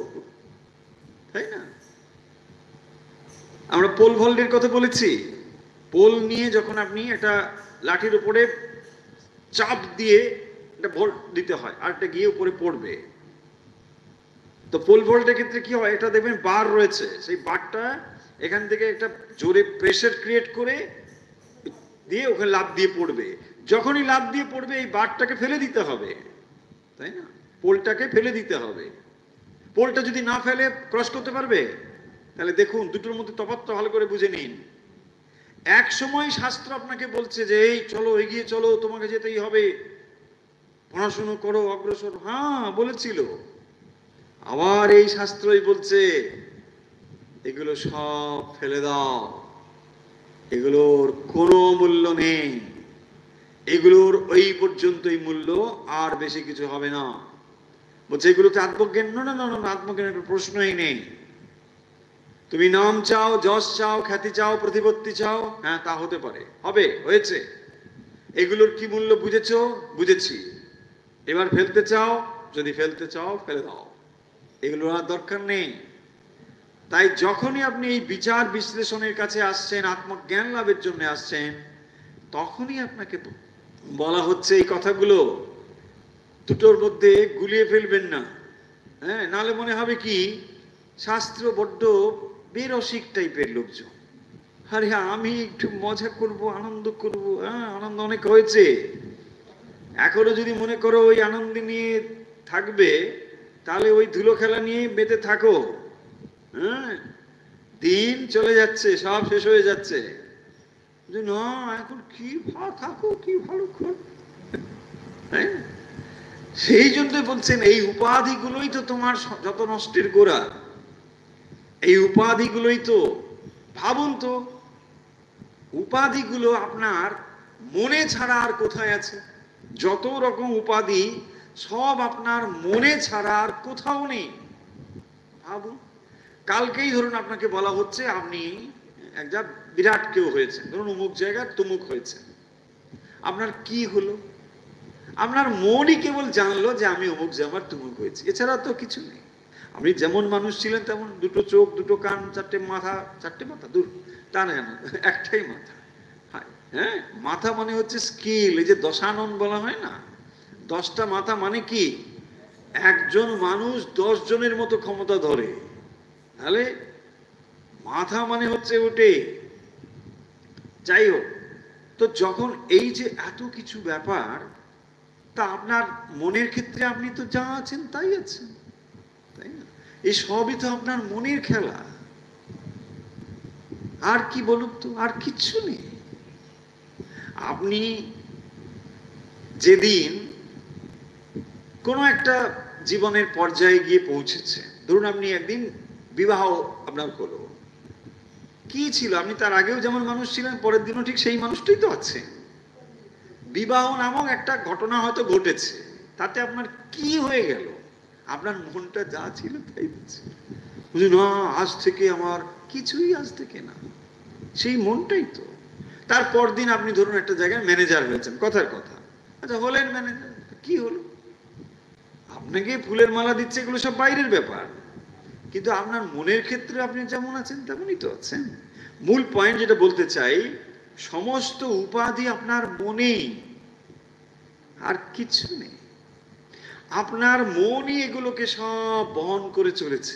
তাই না? আমরা পোল ভল্টের কথা বলেছি। পোল নিয়ে যখন আপনি একটা লাঠির উপরে চাপ দিয়ে একটা ভোল্ট দিতে হয়, আর একটা গিয়ে উপরে পড়বে। তো পোল ভোল্টের ক্ষেত্রে কি হয়, এটা দেখবেন বার রয়েছে, সেই বারটা এখান থেকে একটা জোরে প্রেসার ক্রিয়েট করে দিয়ে ওখানে লাফ দিয়ে পড়বে। যখনই লাফ দিয়ে পড়বে এই বারটাকে ফেলে দিতে হবে, তাই না? পোলটাকে ফেলে দিতে হবে। পোলটা যদি না ফেলে ক্রস করতে পারবে? তাহলে দেখুন দুটোর মধ্যে তফাৎটা ভালো করে বুঝে নিন। এক সময় শাস্ত্র আপনাকে বলছে যে এই চলো, এগিয়ে চলো, তোমাকে যেতেই হবে, পড়াশুনো করো, অগ্রসর, হ্যাঁ বলেছিল। আবার এই শাস্ত্রই বলছে এগুলো সব ফেলে দাও, এগুলোর কোনো মূল্য নেই, এগুলোর ওই পর্যন্তই মূল্য, আর বেশি কিছু হবে না। বলছে এগুলোতে আত্মজ্ঞান, না না না না, আত্মজ্ঞানের প্রশ্নই নেই। তুমি নাম চাও, যশ চাও, খ্যাতি চাও, প্রতিপত্তি চাও, হ্যাঁ তা হতে পারে, হবে, হয়েছে। এগুলোর কি মূল্য বুঝেছো? বুঝেছি। এবার ফেলতে চাও? যদি ফেলতে চাও ফেলে দাও, এগুলোর আর দরকার নেই। তাই যখনই আপনি এই বিচার বিশ্লেষণের কাছে আসছেন, আত্মজ্ঞান লাভের জন্য আসছেন, তখনই আপনাকে বলা হচ্ছে এই কথাগুলো দুটোর মধ্যে গুলিয়ে ফেলবেন না। হ্যাঁ, নালে মনে হবে কি শাস্ত্র বড্ড বেরসিক টাইপের লোকজন। আরে আমি একটু মজা করব, আনন্দ করব, হ্যাঁ আনন্দ অনেক হয়েছে, এখনো যদি মনে করো ওই আনন্দ নিয়ে থাকবে, তাহলে ওই ধুলো খেলা নিয়ে বেঁধে থাকো। হ্যাঁ, দিন চলে যাচ্ছে, সব শেষ হয়ে যাচ্ছে, না এখন কি ভালো থাকো, কি ভালো করো। হ্যাঁ, সেই জন্য বলছেন এই উপাধিগুলোই তো তোমার যত নষ্টের গোড়া, এই উপাধিগুলোই তো। ভাবুন তো, উপাধিগুলো আপনার মনে ছাড়া আর কোথায় আছে? যত রকম উপাধি সব আপনার মনে ছাড়া আর কোথাও নেই। ভাবুন, কালকেই ধরুন আপনাকে বলা হচ্ছে আপনি একটা বিরাট কেউ হয়েছে, ধরুন অমুক জায়গায় তুমুক হয়েছে, আপনার কি হলো? আপনার মনই কেবল জানলো যে আমি অমুক জায়গায় তুমুক হয়েছি, এছাড়া তো কিছু নেই। আপনি যেমন মানুষ ছিলেন তেমন, দুটো চোখ, দুটো কান, চারটে মাথা, চারটে মাথা দূর, তা না, একটাই মাথা। হ্যাঁ, মাথা মানে হচ্ছে স্কিল। এই যে দশানন বলা হয় না, 10টা মাথা মানে কি, একজন মানুষ 10 জনের মতো ক্ষমতা ধরে। তাহলে মাথা মানে হচ্ছে ওটে। যাই হোক, তো যখন এই যে এত কিছু ব্যাপার, তা আপনার মনের ক্ষেত্রে আপনি তো যা আছেন তাই আছেন, তাই না? এই সবই তো আপনার মনের খেলা, আর কি বলুন তো, আর কিচ্ছু নেই। আপনি যেদিন কোনো একটা জীবনের পর্যায়ে গিয়ে পৌঁছেছে, ধরুন আপনি একদিন বিবাহ আপনার হলো, কি ছিল, আপনি তার আগেও যেমন মানুষ ছিলেন, পরের দিনও ঠিক সেই মানুষটাই তো আছে। বিবাহ নামক একটা ঘটনা হয়তো ঘটেছে, তাতে আপনার কি হয়ে গেল? আপনার মনটা যা ছিল তাই ছিল, বুঝুন না আজ থেকে আমার কিছুই আজ থেকে না, সেই মনটাই তো। তারপর দিন আপনি ধরুন একটা জায়গায় ম্যানেজার হয়েছেন, কথার কথা, আচ্ছা হলেন ম্যানেজার, কি হলো? আপনাকে ফুলের মালা দিচ্ছে, এগুলো সব বাইরের ব্যাপার, কিন্তু আপনার মনের ক্ষেত্রে আপনি যেমন আছেন তেমনই তো আছেন। মূল পয়েন্ট যেটা বলতে চাই, সমস্ত উপাধি আপনার মনেই, আর কিছু নেই। আপনার মনই এগুলোকে সব বহন করে চলেছে,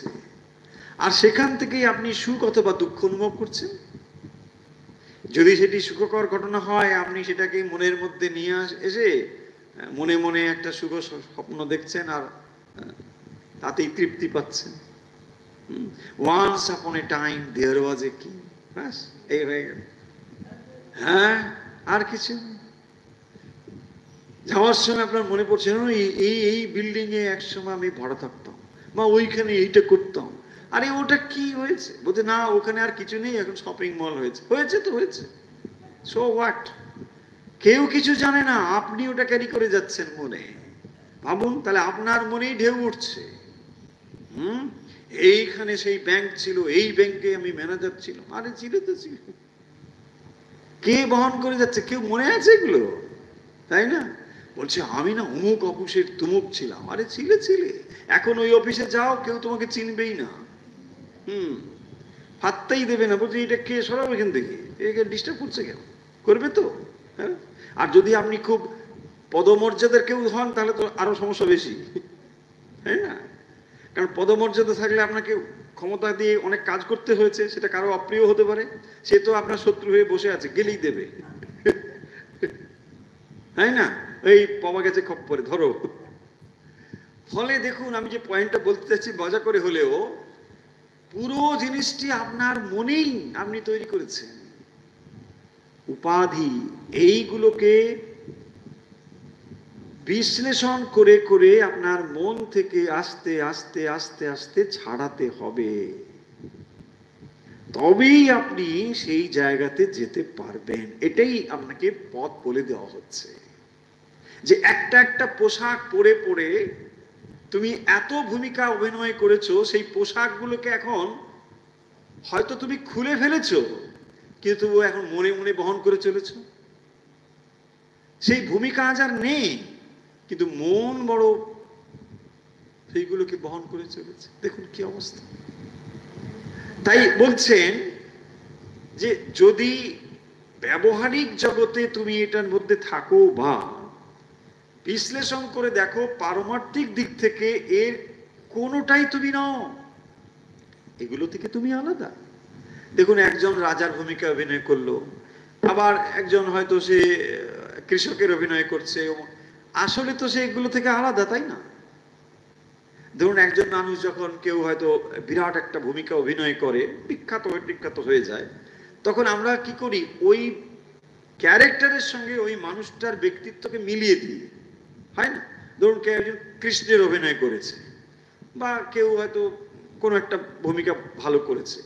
আর সেখান থেকেই আপনি সুখ অথবা দুঃখ অনুভব করছেন। যদি সেটি সুখকর ঘটনা হয়, আপনি সেটাকে মনের মধ্যে নিয়ে এসে মনে মনে একটা সুখ স্বপ্ন দেখছেন, আর তাতেই তৃপ্তি পাচ্ছেন। Once upon A time there was a king, ব্যাস এই হয়ে গেল। হ্যাঁ, আর কিছু যাওয়ার সময় আপনার মনে পড়ছে, এই এই বিল্ডিং এ একসময় আমি ভাড়া থাকতাম, বা ওইখানে এইটা করতাম, আরে ওটা কি হয়েছে? বলতে না ওখানে আর কিছু নেই, এখন শপিং মল হয়েছে। হয়েছে তো হয়েছে, সো হোয়াট? কেউ কিছু জানে না, আপনি ওটা ক্যারি করে যাচ্ছেন মনে। ভাবুন, তাহলে আপনার মনেই ঢেউ উঠছে। এইখানে সেই ব্যাংক ছিল, এই ব্যাংকে আমি ম্যানেজার ছিলাম, আরে ছিল তো ছিল, কে বহন করে যাচ্ছে? কেউ মনে আছে এগুলো? তাই না? বলছে আমি না অমুক অফিসের তুমুক ছিলাম, আরে ছিলে ছিলে, এখন ওই অফিসে যাও কেউ তোমাকে চিনবেই না, পাত্তাই দেবে না, বলছে এটা কে, সরাও এখান থেকে, একে ডিস্টার্ব করছে কেন? করবে তো। হ্যাঁ, আর যদি আপনি খুব পদমর্যাদার কেউ হন তাহলে তো আরো সমস্যা বেশি, তাই না? কারণ পদমর্যাদা থাকলে আপনাকে ক্ষমতা দিয়ে অনেক কাজ করতে হয়েছে, সেটা কারো অপ্রিয় হতে পারে, সে তো আপনার শত্রু হয়ে বসে আছে, গেলেই দেবে, তাই না? এই পাওয়া গেছে খপ্পরে ধরো। ফলে দেখুন, আমি যে পয়েন্টটা বলতে চাচ্ছি মজা করে হলেও, পুরো জিনিসটি আপনার মনেই আপনি তৈরি করেছেন। উপাধি এইগুলোকে বিশ্লেষণ করে করে আপনার মন থেকে আস্তে আস্তে আস্তে আস্তে ছাড়াতে হবে, তবেই আপনি সেই জায়গাতে যেতে পারবেন। এটাই আপনাকে পথ বলে দেওয়া হচ্ছে, যে একটা একটা পোশাক পরে পরে তুমি এত ভূমিকা অভিনয় করেছো, সেই পোশাকগুলোকে এখন হয়তো তুমি খুলে ফেলেছো, কিন্তু এখন মনে মনে বহন করে চলেছো। সেই ভূমিকা আজ আর নেই, কিন্তু মন বড় সেইগুলোকে বহন করে চলেছে। দেখুন কি অবস্থা। তাই বলছেন যে যদি ব্যবহারিক জগতে তুমি এটার মধ্যে থাকো বা বিশ্লেষণ করে দেখো, পারমার্থিক দিক থেকে এর কোনোটাই তুমি নও, এগুলো থেকে তুমি আলাদা। দেখুন, একজন রাজার ভূমিকা অভিনয় করলো, আবার একজন হয়তো সে কৃষকের অভিনয় করছে, আসলে তো সে এগুলো থেকে আলাদা, তাই না? ধরুন, একজন মানুষ যখন কেউ হয়তো বিরাট একটা ভূমিকা অভিনয় করে, বিখ্যাত হয়ে যায়, তখন আমরা কি করি, ওই ক্যারেক্টারের সঙ্গে ওই মানুষটার ব্যক্তিত্বকে মিলিয়ে দিই, হয় না? ধরুন, কেউ একজন কৃষ্ণের অভিনয় করেছে, বা কেউ হয়তো কোনো একটা ভূমিকা ভালো করেছে,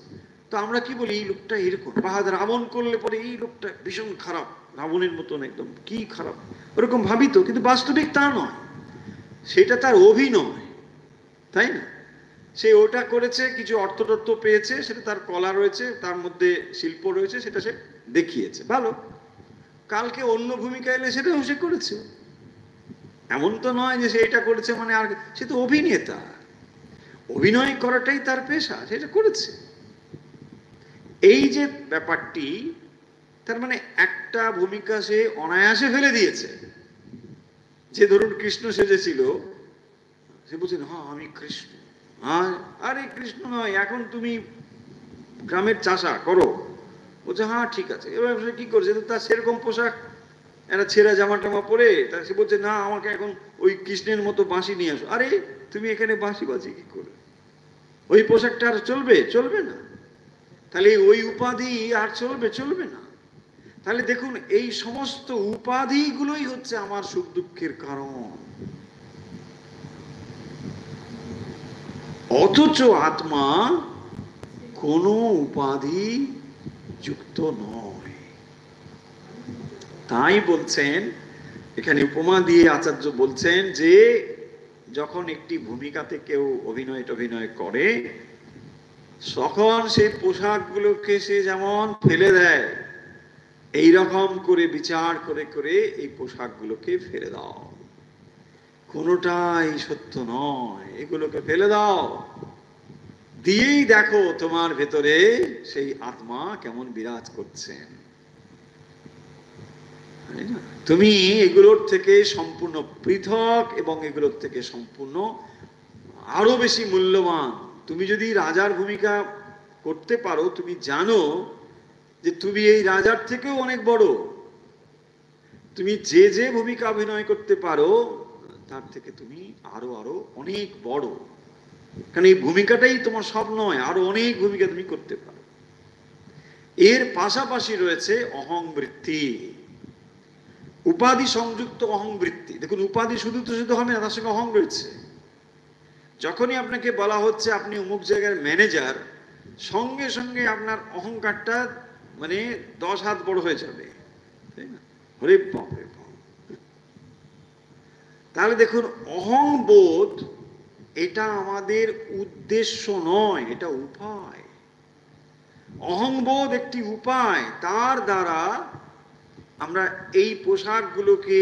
তো আমরা কি বলি, এই লোকটা এরকম, বা রাবণ করলে পরে এই লোকটা ভীষণ খারাপ, রাবণের মতন একদম কি খারাপ, ওরকম ভাবি তো। কিন্তু বাস্তবিক তা নয়, সেটা তার অভিনয়, তাই না? সে ওটা করেছে, কিছু অর্থতত্ত্ব পেয়েছে, সেটা তার কলা রয়েছে, তার মধ্যে শিল্প রয়েছে, সেটা সে দেখিয়েছে, ভালো। কালকে অন্য ভূমিকা এলে সেটাও সে করেছে, এমন তো নয় যে সে এটা করেছে মানে আর, সে তো অভিনেতা, অভিনয় করাটাই তার পেশা, সেটা করেছে। এই যে ব্যাপারটি, তার মানে একটা ভূমিকা সে অনায়াসে ফেলে দিয়েছে। যে ধরুন কৃষ্ণ সেজেছিল, সে বলছেন হ্যাঁ আমি কৃষ্ণ, হ্যাঁ আরে কৃষ্ণ নয়, এখন তুমি গ্রামের চাষা করো। বলছে হ্যাঁ ঠিক আছে। এবার সে কি করছে, তার সেরকম পোশাক, একটা ছেঁড়া জামা টামা পরে, তা সে বলছে না আমাকে এখন ওই কৃষ্ণের মতো বাঁশি নিয়ে আসো। আরে তুমি এখানে বাঁশি বাজি কি করে? ওই পোশাকটা আর চলবে? চলবে না। তাহলে ওই উপাধি আর চলবে না। তাহলে দেখুন, এই সমস্ত উপাধিগুলোই হচ্ছে আমার সুখ দুঃখের কারণ। অথচ আত্মা কোনো উপাধি যুক্ত নয়। তাই বলছেন, এখানে উপমা দিয়ে আচার্য বলছেন যে যখন একটি ভূমিকাতে কেউ অভিনয় করে, তখন সেই পোশাকগুলোকে সে যেমন ফেলে দেয়, এই রকম করে বিচার করে করে এই পোশাকগুলোকে ফেলে দাও, কোনোটাই সত্য নয়, এগুলোকে ফেলে দাও, দিয়েই দেখো তোমার ভেতরে সেই আত্মা কেমন বিরাজ করছেন। তুমি এগুলোর থেকে সম্পূর্ণ পৃথক, এবং এগুলোর থেকে সম্পূর্ণ আরো বেশি মূল্যবান। তুমি যদি রাজার ভূমিকা করতে পারো, তুমি জানো যে তুমি এই রাজার থেকেও অনেক বড়। তুমি যে যে ভূমিকা অভিনয় করতে পারো, তার থেকে তুমি আরো আরো অনেক বড়, কারণ এই ভূমিকাটাই তোমার সব নয়, আরো অনেক ভূমিকা তুমি করতে পারো। এর পাশাপাশি রয়েছে অহংবৃত্তি, উপাধি সংযুক্ত অহংবৃত্তি। দেখুন, উপাধি শুধু হবে না, তার সঙ্গে অহং রয়েছে। যখনই আপনাকে বলা হচ্ছে আপনি অমুক জায়গার ম্যানেজার, সঙ্গে সঙ্গে আপনার অহংকারটা মানে 10 হাত বড় হয়ে যাবে, তাই না? হরে বাপ রে বাপ। তাহলে দেখুন, অহংবোধ এটা আমাদের উদ্দেশ্য নয়, এটা উপায়। অহংবোধ একটি উপায়, তার দ্বারা আমরা এই পোশাকগুলোকে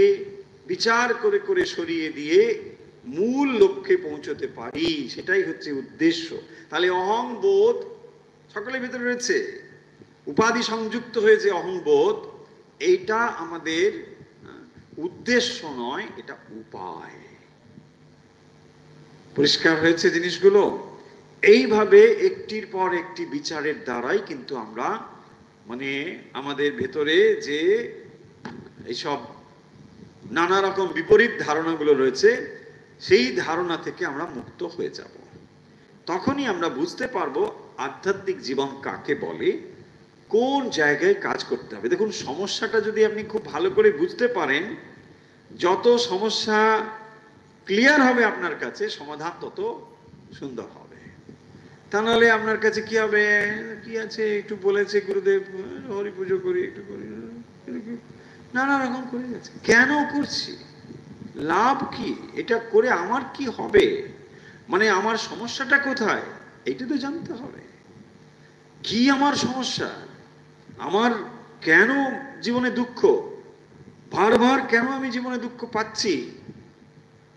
বিচার করে করে সরিয়ে দিয়ে মূল লক্ষ্যে পৌঁছতে পারি, সেটাই হচ্ছে উদ্দেশ্য। তাহলে অহংবোধ সকলের ভিতরে রয়েছে, উপাধি সংযুক্ত হয়েছে অহংবোধ, এইটা আমাদের উদ্দেশ্য নয়, এটা উপায়। পরিষ্কার হয়েছে জিনিসগুলো? এইভাবে একটির পর একটি বিচারের দ্বারাই কিন্তু আমরা মানে আমাদের ভেতরে যে এইসব নানা রকম বিপরীত ধারণাগুলো রয়েছে সেই ধারণা থেকে আমরা মুক্ত হয়ে যাব। তখনই আমরা বুঝতে পারবো আধ্যাত্মিক জীবন কাকে বলে, কোন জায়গায় কাজ করতে হবে। দেখুন, সমস্যাটা যদি আপনি খুব ভালো করে বুঝতে পারেন, যত সমস্যা ক্লিয়ার হবে আপনার কাছে, সমাধান তত সুন্দর হবে। তা নাহলে আপনার কাছে কি হবে, কি আছে একটু বলেছে গুরুদেব, হরি পুজো করি, একটু করি, নানা রকম করে যাচ্ছে। কেন করছি, লাভ কি, এটা করে আমার কি হবে, মানে আমার সমস্যাটা কোথায়, এইটা তো জানতে হবে। কি আমার সমস্যা, আমার কেন জীবনে দুঃখ, বারবার কেন আমি জীবনে দুঃখ পাচ্ছি,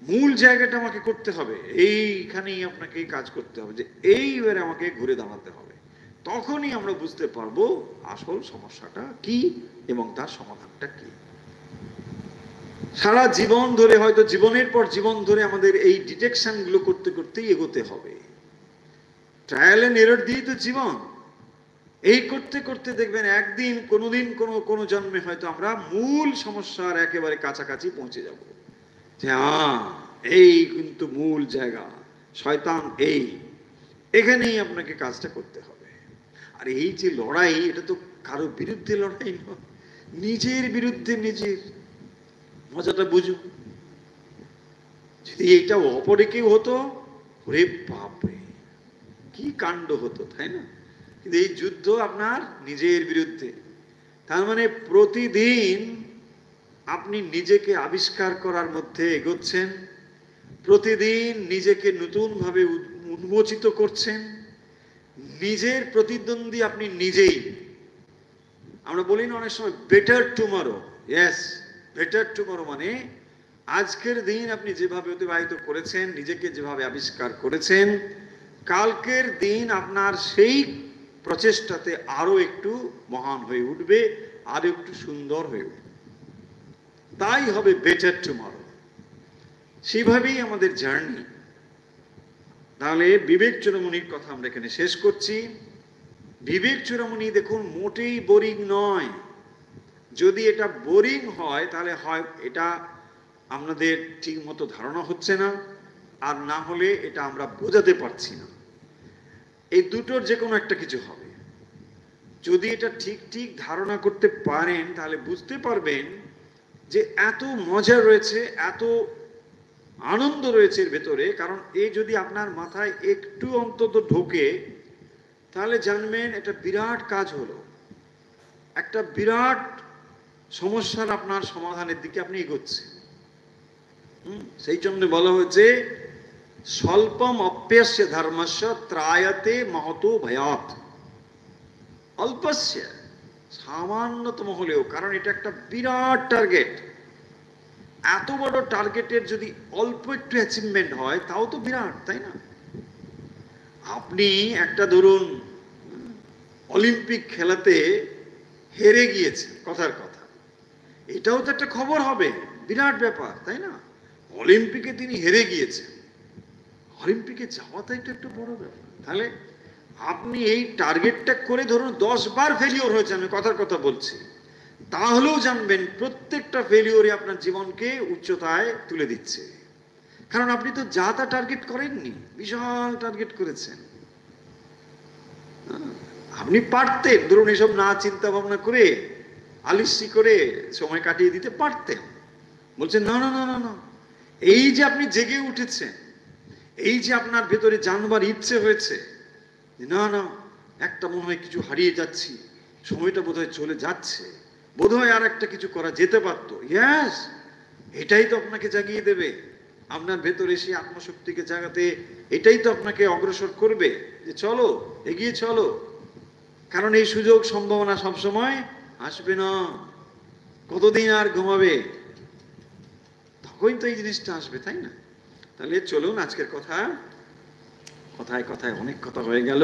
মূল জায়গাটা আমাকে করতে হবে। এইখানেই আপনাকে কাজ করতে হবে, যে এইবারে আমাকে ঘুরে দাঁড়াতে হবে। তখনই আমরা বুঝতে পারবো আসল সমস্যাটা কি এবং তার সমাধানটা কি। সারা জীবন ধরে, হয়তো জীবনের পর জীবন ধরে আমাদের এই ডিটেকশন গুলো করতে করতেই এগোতে হবে। ট্রায়াল এন্ড এরর দিয়ে তো জীবন। এই করতে করতে দেখবেন একদিন কোনোদিন কোনো জন্মে হয়তো আমরা মূল সমস্যার একেবারে কাছাকাছি পৌঁছে যাব, যে এই কিন্তু মূল জায়গা, শয়তান এখানেই আপনাকে কাজটা করতে হবে। আর এই যে লড়াই, এটা তো কারো বিরুদ্ধে লড়াই নয়, নিজের বিরুদ্ধে নিজের। মজাটা বুঝুন, যদি এইটা অপরে কেউ হতো, ওরে বাপরে কি কাণ্ড হতো, তাই না? কিন্তু এই যুদ্ধ আপনার নিজের বিরুদ্ধে। তার মানে প্রতিদিন আপনি নিজেকে আবিষ্কার করার মধ্যে এগোচ্ছেন, প্রতিদিন নিজেকে নতুনভাবে উন্মোচিত করছেন, নিজের প্রতিদ্বন্দ্বী আপনি নিজেই। আমরা বলি না অনেক সময় better tomorrow. Yes, better tomorrow মানে আজকের দিন আপনি যেভাবে অতিবাহিত করেছেন, নিজেকে যেভাবে আবিষ্কার করেছেন, কালকের দিন আপনার সেই প্রচেষ্টাতে আরো একটু মহান হয়ে উঠবে, আরো একটু সুন্দর হয়ে উঠবে। তাই হবে বেটার টুমরো। সেইভাবেই আমাদের জার্নি। তাহলে বিবেক চূড়ামণির কথা আমরা এখানে শেষ করছি। বিবেক চূড়ামণি দেখুন মোটেই বোরিং নয়। যদি এটা বোরিং হয় তাহলে হয় এটা আমাদের ঠিক মতো ধারণা হচ্ছে না, আর না হলে এটা আমরা বোঝাতে পারছি না। এই দুটোর যে কোনো একটা কিছু হবে। যদি এটা ঠিক ঠিক ধারণা করতে পারেন তাহলে বুঝতে পারবেন যে এত মজা রয়েছে, এত আনন্দ রয়েছে এর ভেতরে। কারণ এই যদি আপনার মাথায় একটু অন্তত ঢোকে তাহলে জানবেন এটা বিরাট কাজ হলো, একটা বিরাট সমস্যার আপনার সমাধানের দিকে আপনি এগোচ্ছেন। সেই জন্য বলা হয়েছে স্বল্পম অপ্যস্য ধর্মস্য ত্রায়তে মহতো ভয়াৎ। অল্পস্য, সামান্যতম হলেও, কারণ এটা একটা বিরাট টার্গেট। এত বড় টার্গেটের যদি অল্প একটু অ্যাচিভমেন্ট হয় তাও তো বিরাট, তাই না? আপনি একটা ধরুন অলিম্পিক খেলাতে হেরে গিয়েছেন, কথার কথা, এটাও তো একটা খবর হবে, বিরাট ব্যাপার, তাই না? অলিম্পিকে তিনি হেরে গিয়েছেন, অলিম্পিকে যাওয়াটাই তো একটা বড় ব্যাপার। তাহলে আপনি এই টার্গেটটা করে ধরুন 10 বার ফেলিওর হয়েছে, আমি কথার কথা বলছি, তাহলেও জানবেন প্রত্যেকটা ফেলিওরে আপনার জীবনকে উচ্চতায় তুলে দিচ্ছে। কারণ আপনি তো যা তা টার্গেট করেননি, বিশাল টার্গেট করেছেন। আপনি পারতেন ধরুন এসব না চিন্তা ভাবনা করে আলিস্যি করে সময় কাটিয়ে দিতে পারতেন। বলছেন না না না না না, এই যে আপনি জেগে উঠেছেন, এই যে আপনার ভেতরে জানবার ইচ্ছে হয়েছে, না না একটা মনে হয় কিছু হারিয়ে যাচ্ছি, সময়টা বোধহয় চলে যাচ্ছে, বোধহয় আর একটা কিছু করা যেতে পারতো। ইয়েস, এটাই তো আপনাকে জাগিয়ে দেবে, আপনার ভেতরে সেই আত্মশক্তিকে জাগাতে এটাই তো আপনাকে অগ্রসর করবে, যে চলো এগিয়ে চলো। কারণ এই সুযোগ সম্ভাবনা সবসময় আসবে না, কতদিন আর ঘুমাবে, তখন তো এই জিনিসটা আসবে, তাই না? তাহলে চলুন আজকের কথায় কথায় অনেক কথা হয়ে গেল।